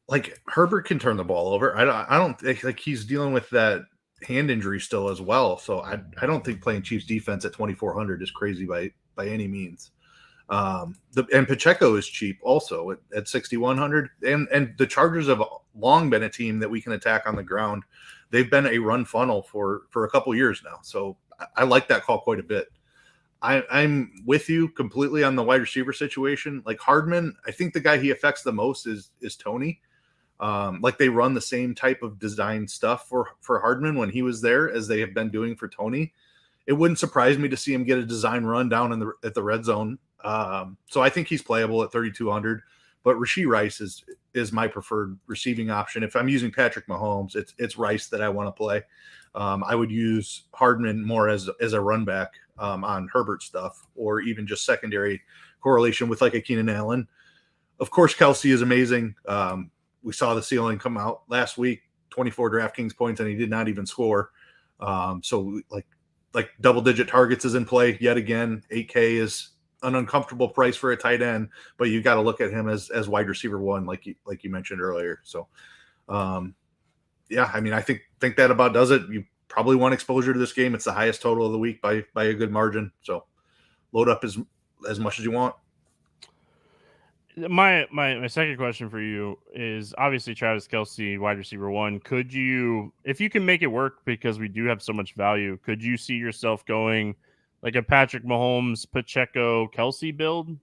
Like, Herbert can turn the ball over. I don't think, like, he's dealing with that hand injury still as well. So I don't think playing Chiefs defense at 2,400 is crazy by any means. And Pacheco is cheap also at 6,100. And the Chargers have long been a team that we can attack on the ground. They've been a run funnel for a couple years now. So I like that call quite a bit. I'm with you completely on the wide receiver situation. Like, Hardman, I think the guy he affects the most is Tony. Like, they run the same type of design stuff for Hardman when he was there as they have been doing for Tony. It wouldn't surprise me to see him get a design run down at the red zone. So I think he's playable at 3,200. But Rashee Rice is my preferred receiving option. If I'm using Patrick Mahomes, it's Rice that I want to play. I would use Hardman more as a run back on Herbert stuff, or even just secondary correlation with, like, a Keenan Allen. Of course, Kelce is amazing. We saw the ceiling come out last week, 24 DraftKings points, and he did not even score. So like double-digit targets is in play yet again. 8K is an uncomfortable price for a tight end, but you got to look at him as wide receiver 1, like you mentioned earlier. So, yeah, I mean, I think that about does it. You probably want exposure to this game. It's the highest total of the week by a good margin. So load up as much as you want. My second question for you is, obviously, Travis Kelce, wide receiver 1. Could you, if you can make it work, because we do have so much value, could you see yourself going like a Patrick Mahomes, Pacheco, Kelce build?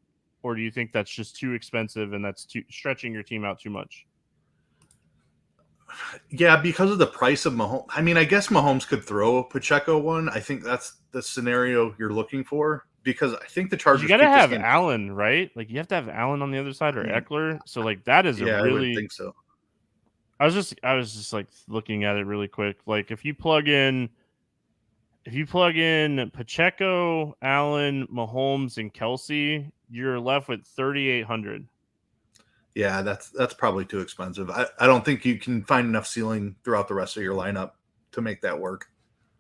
Or do you think that's just too expensive and that's stretching your team out too much? Yeah, because of the price of Mahomes. I mean, I guess Mahomes could throw a Pacheco one. I think that's the scenario you're looking for, because I think the Chargers. You got to have Allen, right? Like, you have to have Allen on the other side, or Eckler. So, like, that is I would think so. I was just like looking at it really quick. Like, if you plug in Pacheco, Allen, Mahomes, and Kelce, you're left with 3,800. Yeah, that's probably too expensive. I don't think you can find enough ceiling throughout the rest of your lineup to make that work.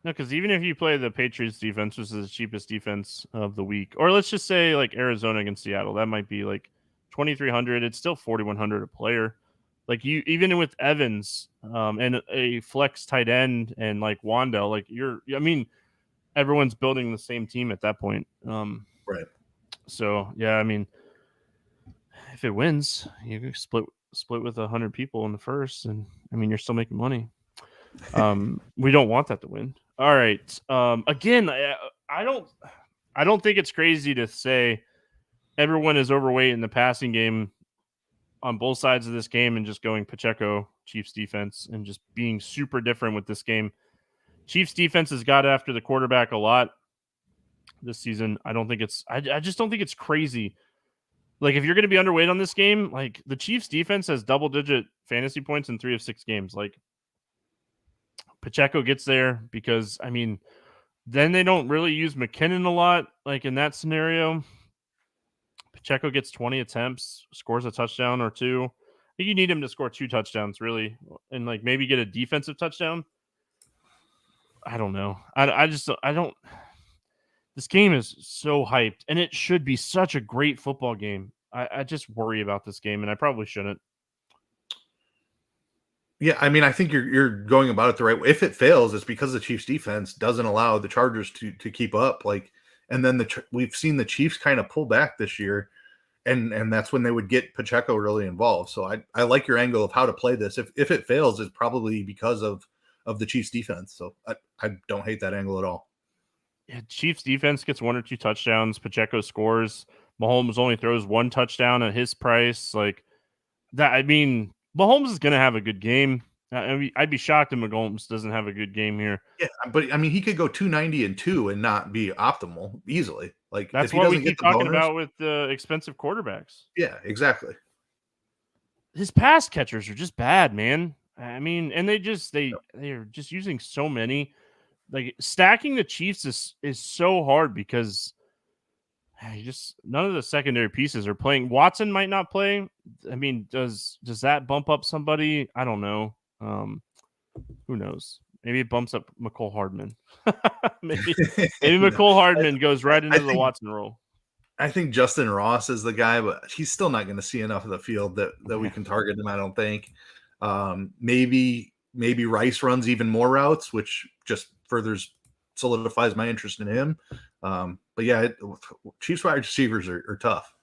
No, because even if you play the Patriots defense, which is the cheapest defense of the week, or let's just say like Arizona against Seattle, that might be like 2,300. It's still 4,100 a player. Like, you, even with Evans and a flex tight end and like Wandell, like, I mean, everyone's building the same team at that point. Right. So yeah, I mean, if it wins, you can split with 100 people in the first, and I mean, you're still making money. We don't want that to win. All right. Again, I don't think it's crazy to say everyone is overweight in the passing game on both sides of this game, and just going Pacheco, Chiefs defense, and just being super different with this game. Chiefs defense has got after the quarterback a lot this season. I just don't think it's crazy. Like, if you're going to be underweight on this game, like, the Chiefs defense has double-digit fantasy points in 3 of 6 games. Like, Pacheco gets there because, I mean, then they don't really use McKinnon a lot. Like in that scenario, Pacheco gets 20 attempts, scores a touchdown or two. I think you need him to score 2 touchdowns, really, and like maybe get a defensive touchdown. I don't know. I don't. This game is so hyped, and it should be such a great football game. I just worry about this game, and I probably shouldn't. Yeah, I mean, I think you're going about it the right way. If it fails, it's because the Chiefs defense doesn't allow the Chargers to keep up. Like, and then we've seen the Chiefs kind of pull back this year, and that's when they would get Pacheco really involved. So I like your angle of how to play this. If it fails, it's probably because of the Chiefs defense. So I don't hate that angle at all. Yeah, Chiefs defense gets 1 or 2 touchdowns. Pacheco scores. Mahomes only throws 1 touchdown at his price. Like that, I mean, Mahomes is going to have a good game. I mean, I'd be shocked if Mahomes doesn't have a good game here. Yeah, but I mean, he could go 290-2 and not be optimal easily. Like that's if he what doesn't we get keep the talking bonus, about with the expensive quarterbacks. Yeah, exactly. His pass catchers are just bad, man. I mean, and they're just using so many. Like stacking the Chiefs is so hard because none of the secondary pieces are playing. Watson might not play. I mean, does that bump up somebody? I don't know. Who knows? Maybe it bumps up McCole Hardman. maybe McCole Hardman goes right into the Watson role. I think Justin Ross is the guy, but he's still not going to see enough of the field that we can target him. I don't think. Maybe Rice runs even more routes, which just solidifies my interest in him. But yeah, Chiefs wide receivers are tough.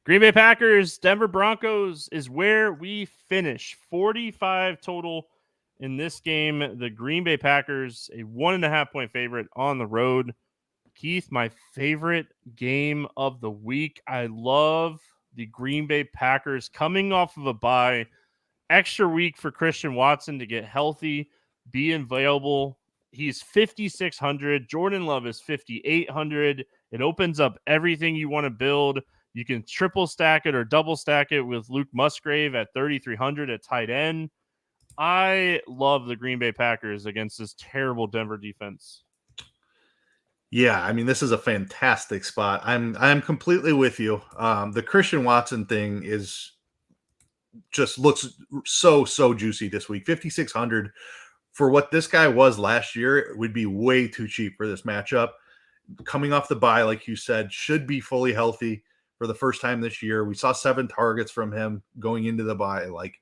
Green Bay Packers, Denver Broncos is where we finish. 45 total in this game. The Green Bay Packers, a 1.5-point favorite on the road. Keith, my favorite game of the week. I love the Green Bay Packers coming off of a bye. Extra week for Christian Watson to get healthy, be available. He's 5,600. Jordan Love is 5,800. It opens up everything you want to build. You can triple stack it or double stack it with Luke Musgrave at 3,300 at tight end. I love the Green Bay Packers against this terrible Denver defense. Yeah, I mean, this is a fantastic spot. I'm completely with you. The Christian Watson thing looks so juicy this week. 5,600 for what this guy was last year, it would be way too cheap for this matchup. Coming off the bye, like you said, should be fully healthy for the first time this year. We saw 7 targets from him going into the bye. Like,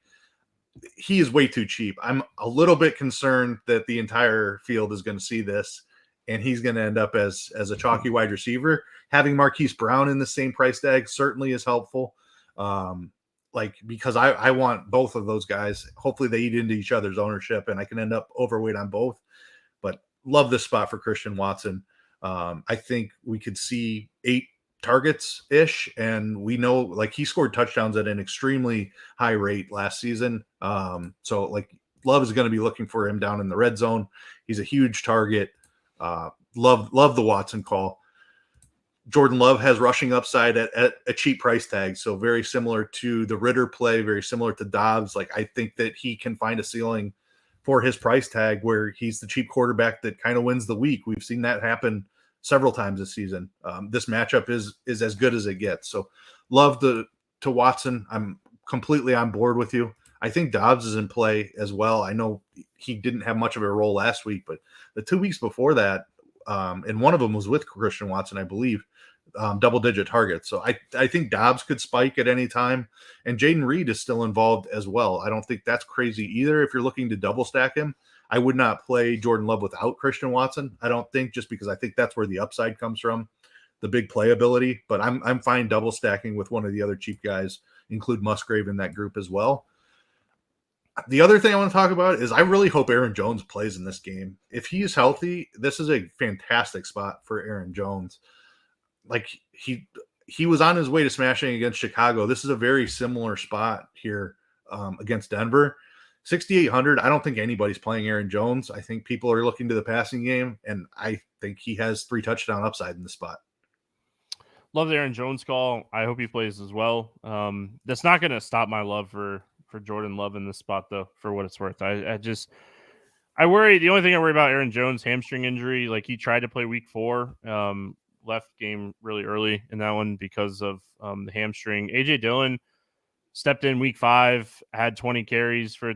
he is way too cheap. I'm a little bit concerned that the entire field is going to see this and he's going to end up as a chalky wide receiver. Having Marquise Brown in the same price tag certainly is helpful. Because I want both of those guys. Hopefully they eat into each other's ownership and I can end up overweight on both. But love this spot for Christian Watson. I think we could see 8 targets-ish, and we know like he scored touchdowns at an extremely high rate last season. So like Love is going to be looking for him down in the red zone. He's a huge target. Love the Watson call. Jordan Love has rushing upside at a cheap price tag. So very similar to the Ritter play, very similar to Dobbs. Like I think that he can find a ceiling for his price tag where he's the cheap quarterback that kind of wins the week. We've seen that happen several times this season. This matchup is as good as it gets. So love to Watson. I'm completely on board with you. I think Dobbs is in play as well. I know he didn't have much of a role last week, but the 2 weeks before that, and one of them was with Christian Watson, I believe, double-digit targets. So I think Dobbs could spike at any time, and Jaden Reed is still involved as well. I don't think that's crazy either. If you're looking to double stack him, I would not play Jordan Love without Christian Watson. I don't think, just because I think that's where the upside comes from, the big playability. But I'm fine double stacking with one of the other cheap guys. Include Musgrave in that group as well. The other thing I want to talk about is I really hope Aaron Jones plays in this game. If he is healthy, this is a fantastic spot for Aaron Jones. Like he was on his way to smashing against Chicago. This is a very similar spot here against Denver. 6,800. I don't think anybody's playing Aaron Jones. I think people are looking to the passing game, and I think he has 3 touchdown upside in the spot. Love the Aaron Jones call. I hope he plays as well. That's not going to stop my love for Jordan Love in this spot, though, for what it's worth. I just The only thing I worry about Aaron Jones' hamstring injury, like he tried to play week 4, left game really early in that one because of the hamstring. AJ Dillon stepped in week 5, had 20 carries for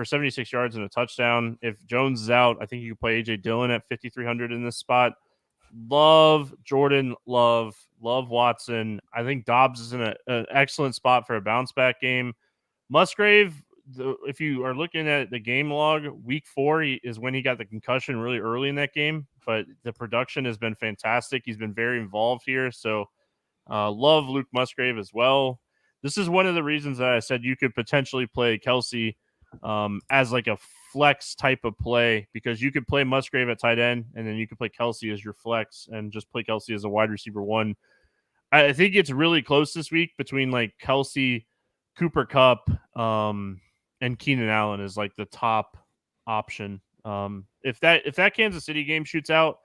76 yards and a touchdown. If Jones is out, I think you can play AJ Dillon at 5,300 in this spot. Love Jordan, love Watson. I think Dobbs is in an excellent spot for a bounce back game. Musgrave, if you are looking at the game log, week 4 is when he got the concussion really early in that game, but the production has been fantastic. He's been very involved here. So love Luke Musgrave as well. This is one of the reasons that I said you could potentially play Kelsey as like a flex type of play, because you could play Musgrave at tight end and then you could play Kelsey as your flex and just play Kelsey as a wide receiver 1. I think it's really close this week between like Kelsey, Cooper Kupp, and Keenan Allen is like the top option. If that Kansas City game shoots out,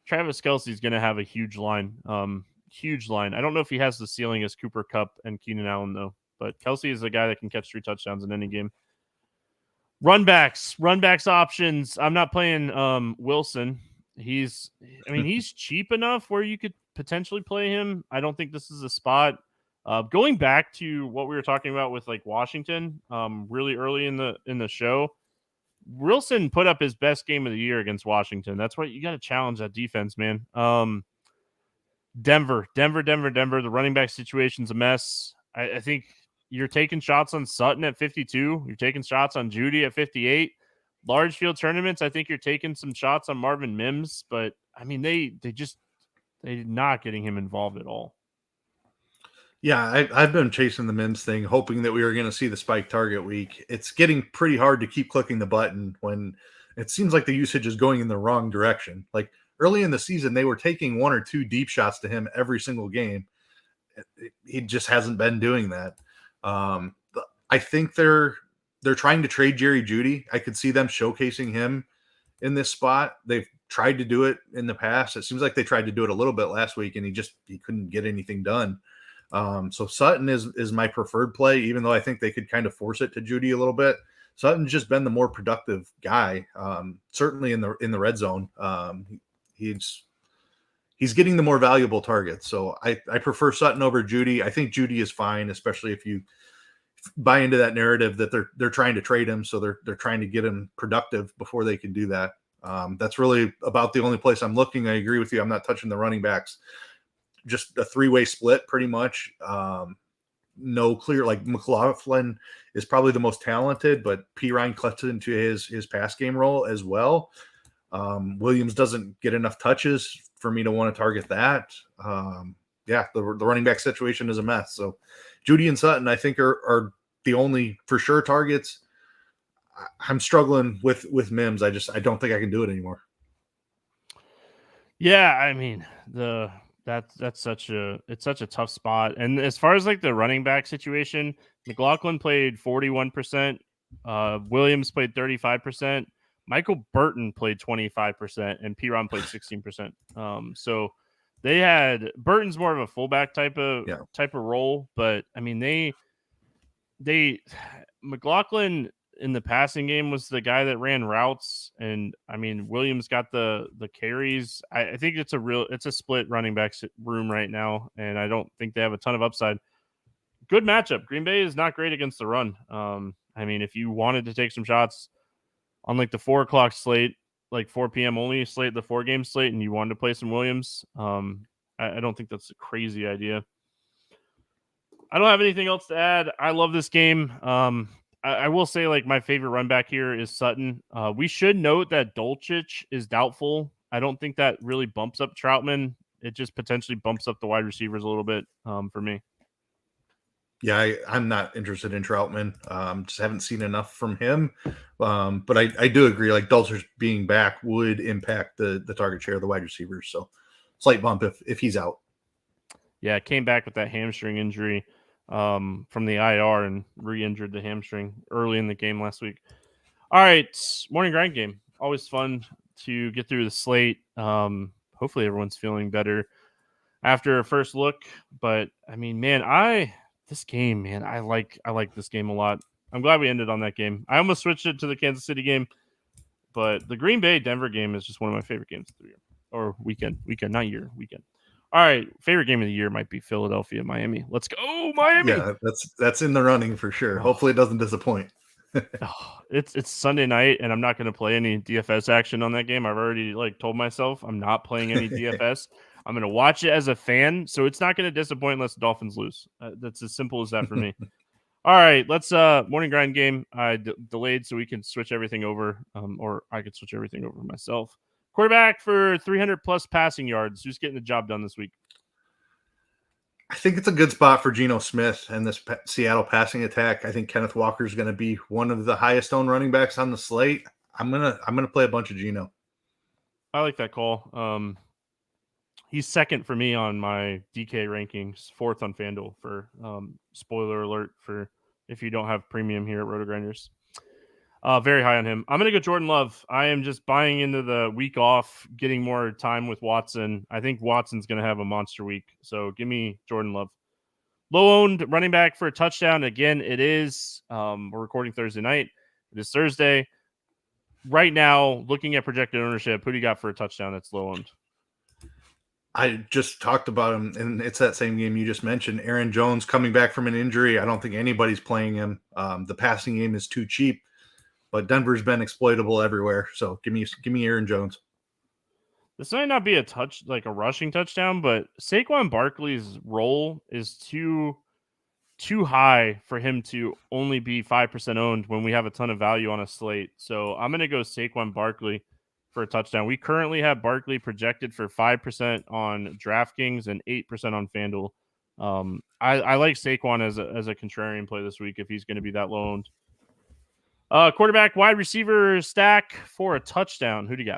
Travis Kelce is going to have a huge line. Huge line. I don't know if he has the ceiling as Cooper Kupp and Keenan Allen though, but Kelce is a guy that can catch 3 touchdowns in any game. Runbacks options. I'm not playing Wilson. He's cheap enough where you could potentially play him. I don't think this is a spot. Going back to what we were talking about with like Washington, really early in the show, Wilson put up his best game of the year against Washington. That's why you got to challenge that defense, man. Denver. The running back situation's a mess. I think you're taking shots on Sutton at 52. You're taking shots on Judy at 58. Large field tournaments, I think you're taking some shots on Marvin Mims, but I mean they're not getting him involved at all. Yeah, I've been chasing the Mims thing, hoping that we were going to see the spike target week. It's getting pretty hard to keep clicking the button when it seems like the usage is going in the wrong direction. Like early in the season, they were taking 1 or 2 deep shots to him every single game. He just hasn't been doing that. I think they're trying to trade Jerry Jeudy. I could see them showcasing him in this spot. They've tried to do it in the past. It seems like they tried to do it a little bit last week, and he couldn't get anything done. So Sutton is my preferred play, even though I think they could kind of force it to Jeudy a little bit. Sutton's just been the more productive guy, certainly in the red zone. He's getting the more valuable targets. So I prefer Sutton over Jeudy. I think Jeudy is fine, especially if you buy into that narrative that they're trying to trade him. So they're trying to get him productive before they can do that. That's really about the only place I'm looking. I agree with you. I'm not touching the running backs. Just a 3-way split pretty much. No clear, like McLaughlin is probably the most talented, but P. Ryan cuts into his pass game role as well. Williams doesn't get enough touches for me to want to target that. The running back situation is a mess. So Jeudy and Sutton, I think, are the only for sure targets. I'm struggling with Mims. I don't think I can do it anymore. Yeah, I mean that's such a tough spot. And as far as like the running back situation, McLaughlin played 41%, Williams played 35%, Michael Burton played 25%, and Piron played 16%. So they had Burton's more of a fullback type of role, but I mean they McLaughlin in the passing game was the guy that ran routes, and I mean Williams got the carries. I think it's a split running back room right now, and I don't think they have a ton of upside. Good matchup. Green Bay is not great against the run. I mean, if you wanted to take some shots on like the 4:00 slate, like 4 p.m. only slate, the 4-game slate, and you wanted to play some Williams, I don't think that's a crazy idea. I don't have anything else to add. I love this game. I will say, like, my favorite run back here is Sutton. We should note that Dulcich is doubtful. I don't think that really bumps up Troutman. It just potentially bumps up the wide receivers a little bit for me. Yeah, I'm not interested in Troutman. Just haven't seen enough from him. But I do agree, like, Dulcich being back would impact the target share of the wide receivers. So slight bump if he's out. Yeah, came back with that hamstring injury from the IR and re-injured the hamstring early in the game last week. All right, morning grind game. Always fun to get through the slate. Hopefully everyone's feeling better after a first look. But I mean, man, I like this game a lot. I'm glad we ended on that game. I almost switched it to the Kansas City game. But the Green Bay Denver game is just one of my favorite games of the year or weekend, not year, weekend. All right, favorite game of the year might be Philadelphia, Miami. Let's go, Miami! Yeah, that's in the running for sure. Hopefully, it doesn't disappoint. It's Sunday night, and I'm not going to play any DFS action on that game. I've already told myself I'm not playing any DFS. I'm going to watch it as a fan, so it's not going to disappoint unless the Dolphins lose. That's as simple as that for me. All right, let's morning grind game. I delayed so we can switch everything over, or I could switch everything over myself. Quarterback for 300 plus passing yards. Who's getting the job done this week? I think it's a good spot for Geno Smith and this Seattle passing attack. I think Kenneth Walker is going to be one of the highest owned running backs on the slate. I'm gonna play a bunch of Geno. I like that call. He's second for me on my DK rankings, fourth on FanDuel for spoiler alert for if you don't have premium here at RotoGrinders. Very high on him. I'm going to go Jordan Love. I am just buying into the week off, getting more time with Watson. I think Watson's going to have a monster week. So give me Jordan Love. Low-owned running back for a touchdown. Again, it is, we're recording Thursday night. It is Thursday. Right now, looking at projected ownership, who do you got for a touchdown that's low-owned? I just talked about him, and it's that same game you just mentioned. Aaron Jones coming back from an injury. I don't think anybody's playing him. The passing game is too cheap. But Denver's been exploitable everywhere, so give me Aaron Jones. This might not be a rushing touchdown, but Saquon Barkley's role is too high for him to only be 5% owned when we have a ton of value on a slate. So I'm going to go Saquon Barkley for a touchdown. We currently have Barkley projected for 5% on DraftKings and 8% on FanDuel. I like Saquon as a contrarian play this week if he's going to be that low owned. Quarterback, wide receiver stack for a touchdown. Who do you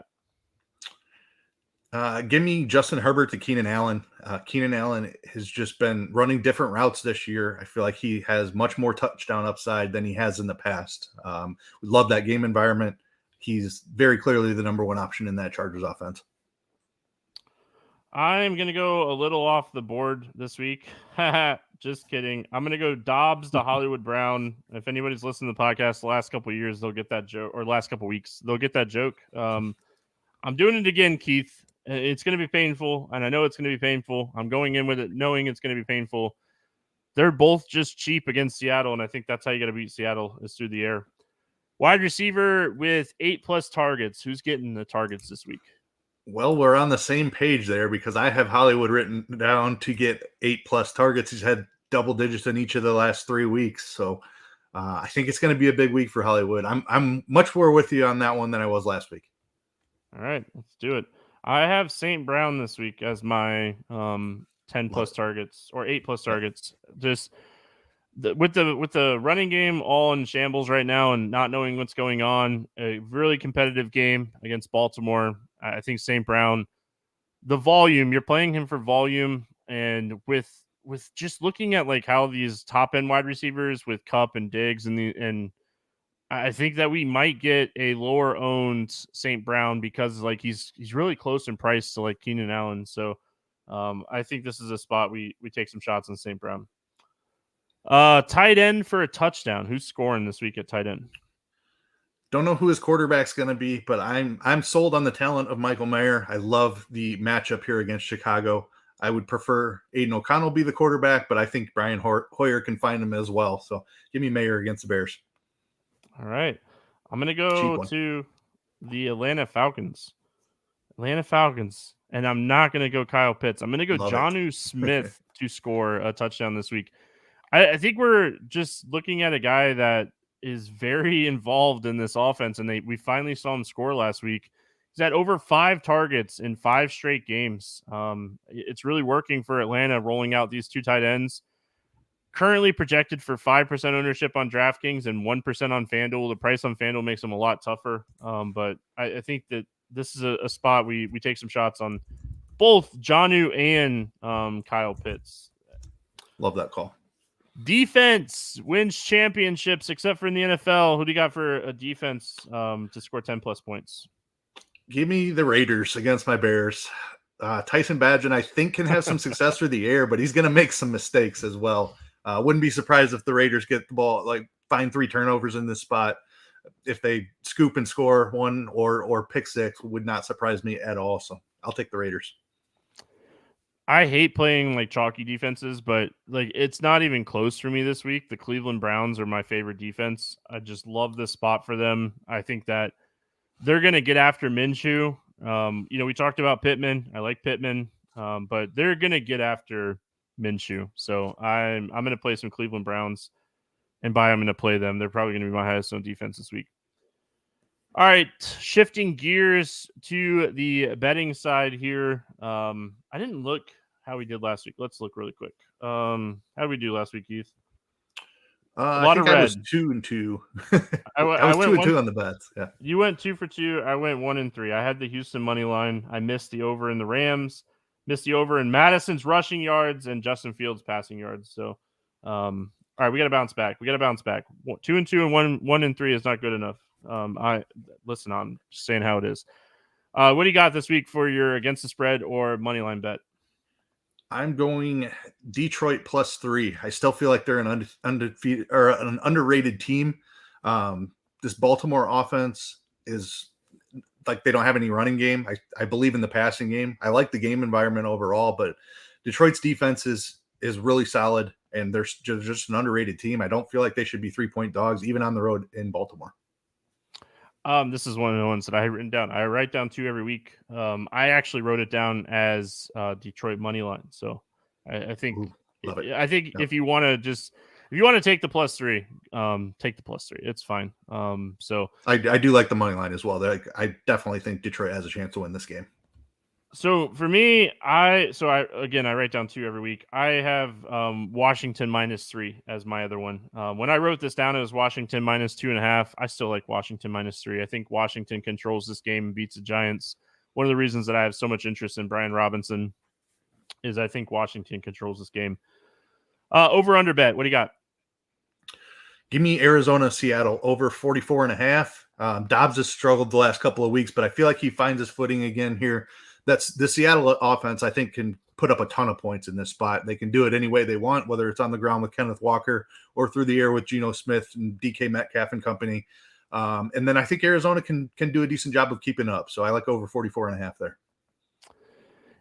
got? Give me Justin Herbert to Keenan Allen. Keenan Allen has just been running different routes this year. I feel like he has much more touchdown upside than he has in the past. We love that game environment. He's very clearly the number one option in that Chargers offense. I'm going to go a little off the board this week. Just kidding. I'm going to go Dobbs to Hollywood Brown. If anybody's listened to the podcast the last couple of years, they'll get that joke, or last couple of weeks, they'll get that joke. I'm doing it again, Keith. It's going to be painful, and I know it's going to be painful. I'm going in with it knowing it's going to be painful. They're both just cheap against Seattle, and I think that's how you got to beat Seattle is through the air. Wide receiver with 8+ targets. Who's getting the targets this week? Well, we're on the same page there because I have Hollywood written down to get 8+ targets. He's had double digits in each of the last 3 weeks. So I think it's going to be a big week for Hollywood. I'm much more with you on that one than I was last week. All right, let's do it. I have St. Brown this week as my 10+ targets or 8+ targets. Just with the running game all in shambles right now and not knowing what's going on, a really competitive game against Baltimore. I think St. Brown, the volume, you're playing him for volume, and with just looking at how these top end wide receivers with Kupp and Diggs and I think that we might get a lower owned St. Brown because he's really close in price to Keenan Allen. So I think this is a spot we take some shots on St. Brown. Tight end for a touchdown. Who's scoring this week at tight end? Don't know who his quarterback's going to be, but I'm sold on the talent of Michael Mayer. I love the matchup here against Chicago. I would prefer Aiden O'Connell be the quarterback, but I think Brian Hoyer can find him as well. So give me Mayer against the Bears. All right. I'm going to go to the Atlanta Falcons. And I'm not going to go Kyle Pitts. I'm going to go Jonnu Smith to score a touchdown this week. I think we're just looking at a guy that is very involved in this offense, and we finally saw him score last week. He's had over 5 targets in 5 straight games. It's really working for Atlanta, rolling out these 2 tight ends. Currently projected for 5% ownership on DraftKings and 1% on FanDuel. The price on FanDuel makes them a lot tougher, but I think that this is a spot we take some shots on both Jonnu and Kyle Pitts. Love that call. Defense wins championships, except for in the NFL. Who do you got for a defense to score 10+ points? Give me the Raiders against my Bears. Tyson Badgett, I think, can have some success through the air, but he's going to make some mistakes as well. Wouldn't be surprised if the Raiders get the ball, find 3 turnovers in this spot. if they scoop and score one or pick six, would not surprise me at all. So I'll take the Raiders. I hate playing like chalky defenses, but like it's not even close for me this week. The Cleveland Browns are my favorite defense. I just love this spot for them. I think that they're going to get after Minshew. We talked about Pittman. I like Pittman, but they're going to get after Minshew. So I'm going to play some Cleveland Browns, and I'm going to play them. They're probably going to be my highest owned defense this week. All right, shifting gears to the betting side here. I didn't look how we did last week. Let's look really quick. How did we do last week, Keith? A lot of red. I was 2-2. I was 2-2 on the bets. Yeah, you went 2 for 2. I went 1-3. I had the Houston money line. I missed the over in the Rams. Missed the over in Madison's rushing yards and Justin Fields passing yards. So, all right, we got to bounce back. 2-2 and 1-3 is not good enough. I'm just saying how it is. What do you got this week for your against the spread or money line bet? I'm going Detroit +3. I still feel like they're an undefeated or an underrated team. This Baltimore offense is like they don't have any running game. I believe in the passing game. I like the game environment overall, but Detroit's defense is really solid, and they're just an underrated team. I don't feel like they should be 3-point dogs, even on the road in Baltimore. This is one of the ones that I have written down. I write down 2 every week. I actually wrote it down as Detroit money line. So I think love it. I think if you want to take the +3, take the +3. It's fine. So I do like the money line as well. I definitely think Detroit has a chance to win this game. So for me, I write down 2 every week. I have Washington -3 as my other one. When I wrote this down, it was Washington -2.5. I still like Washington -3. I think Washington controls this game and beats the Giants. One of the reasons that I have so much interest in Brian Robinson is I think Washington controls this game. Over under bet. What do you got? Give me Arizona, Seattle over 44.5. Dobbs has struggled the last couple of weeks, but I feel like he finds his footing again here. That's the Seattle offense, I think, can put up a ton of points in this spot. They can do it any way they want, whether it's on the ground with Kenneth Walker or through the air with Geno Smith and DK Metcalf and company. And then I think Arizona can do a decent job of keeping up. So I like over 44.5 there.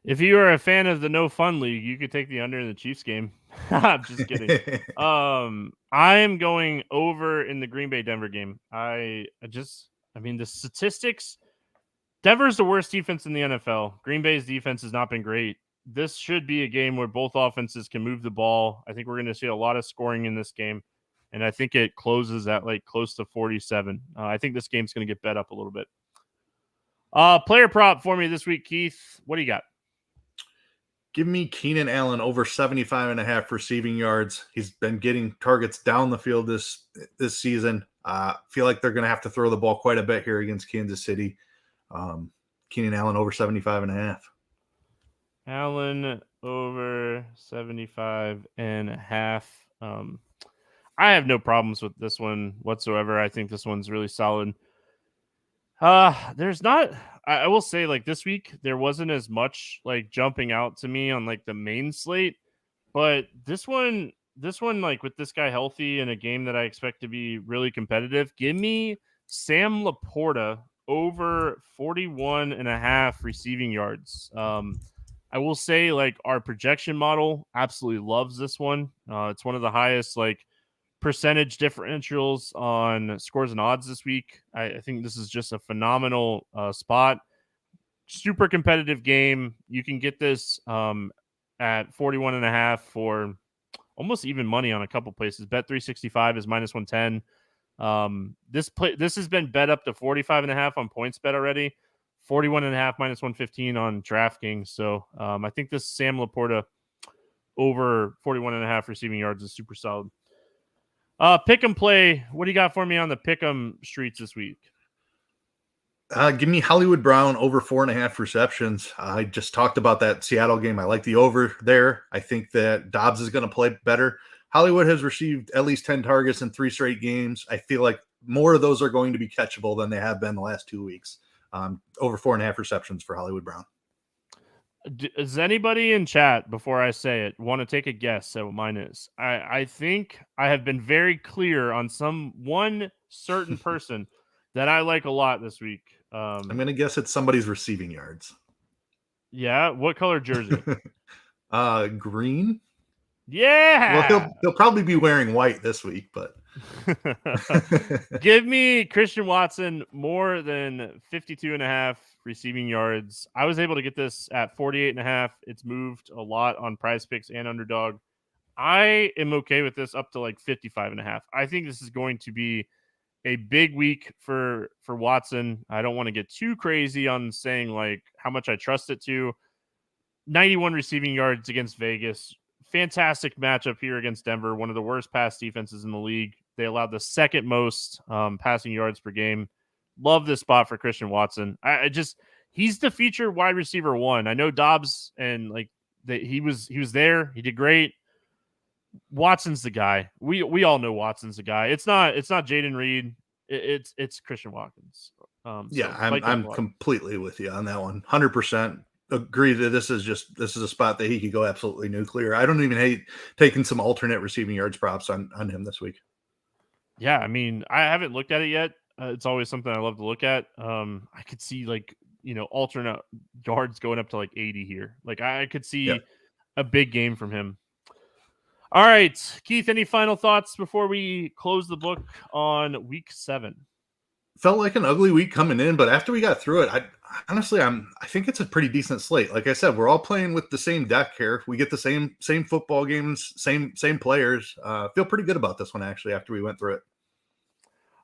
If you are a fan of the No Fun League, you could take the under in the Chiefs game. I'm just kidding. I am going over in the Green Bay Denver game. The statistics. Denver's the worst defense in the NFL. Green Bay's defense has not been great. This should be a game where both offenses can move the ball. I think we're going to see a lot of scoring in this game, and I think it closes at like close to 47. I think this game's going to get bet up a little bit. Player prop for me this week, Keith. What do you got? Give me Keenan Allen over 75.5 receiving yards. He's been getting targets down the field this season. Feel like they're going to have to throw the ball quite a bit here against Kansas City. Keenan Allen over 75.5. Allen over 75.5. I have no problems with this one whatsoever. I think this one's really solid. I will say, like, this week there wasn't as much like jumping out to me on like the main slate, but this one like with this guy healthy in a game that I expect to be really competitive, give me Sam Laporta over 41.5 receiving yards. I will say, like, our projection model absolutely loves this one. It's one of the highest like percentage differentials on scores and odds this week. I think this is just a phenomenal spot. Super competitive game. You can get this at 41.5 for almost even money on a couple places. Bet365 is -110. This has been bet up to 45.5 on PointsBet already. 41.5 -115 on DraftKings. So I think this Sam Laporta over 41.5 receiving yards is super solid. Pick 'em play. What do you got for me on the pick 'em streets this week? Give me Hollywood Brown over 4.5 receptions. I just talked about that Seattle game. I like the over there. I think that Dobbs is going to play better. Hollywood has received at least 10 targets in 3 straight games. I feel like more of those are going to be catchable than they have been the last 2 weeks. Over 4.5 receptions for Hollywood Brown. Does anybody in chat, before I say it, want to take a guess at what mine is? I think I have been very clear on one certain person that I like a lot this week. I'm going to guess it's somebody's receiving yards. Yeah. What color jersey? Green. Yeah. Well, he'll probably be wearing white this week, but give me Christian Watson more than 52.5 receiving yards. I was able to get this at 48.5. It's moved a lot on Prize Picks and Underdog. I am okay with this up to like 55.5. I think this is going to be a big week for Watson. I don't want to get too crazy on saying like how much I trust it to. 91 receiving yards against Vegas. Fantastic matchup here against Denver, one of the worst pass defenses in the league. They allowed the second most passing yards per game. Love this spot for Christian Watson. He's the feature wide receiver 1. I know Dobbs and like he was there. He did great. Watson's the guy. We all know Watson's the guy. It's not Jaden Reed. It's Christian Watkins. I'm completely with you on that one. 100%. Agree that this is a spot that he could go absolutely nuclear. I don't even hate taking some alternate receiving yards props on him this week. Yeah, I mean, I haven't looked at it yet. It's always something I love to look at. I could see alternate yards going up to like 80 here. Like I could see a big game from him. All right, Keith, any final thoughts before we close the book on week 7? Felt like an ugly week coming in, but after we got through it, I think it's a pretty decent slate. Like I said, we're all playing with the same deck here. We get the same football games, same players. Feel pretty good about this one actually after we went through it.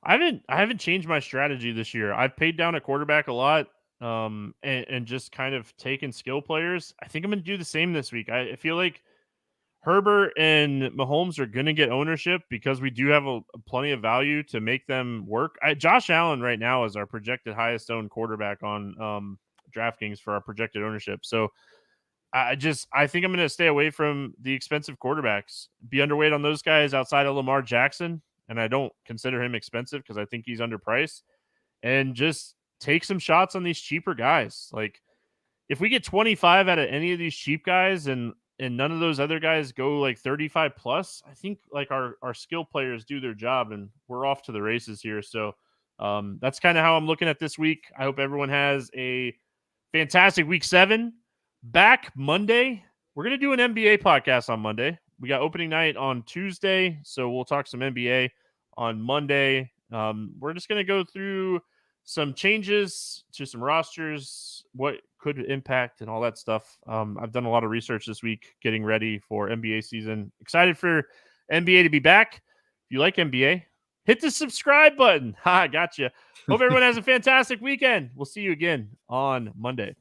I haven't changed my strategy this year. I've paid down a quarterback a lot, and just kind of taken skill players. I think I'm going to do the same this week. I feel like Herbert and Mahomes are going to get ownership because we do have plenty of value to make them work. Josh Allen right now is our projected highest owned quarterback on DraftKings for our projected ownership. So I think I'm going to stay away from the expensive quarterbacks, be underweight on those guys outside of Lamar Jackson. And I don't consider him expensive because I think he's underpriced, and just take some shots on these cheaper guys. Like if we get 25 out of any of these cheap guys and none of those other guys go like 35 plus, I think like our skill players do their job and we're off to the races here. So that's kind of how I'm looking at this week. I hope everyone has a fantastic week 7. Back Monday. We're going to do an NBA podcast on Monday. We got opening night on Tuesday, so we'll talk some NBA on Monday. We're just going to go through some changes to some rosters, what could impact and all that stuff. I've done a lot of research this week getting ready for NBA season. Excited for NBA to be back. If you like NBA, hit the subscribe button. Ha, gotcha. Hope everyone has a fantastic weekend. We'll see you again on Monday.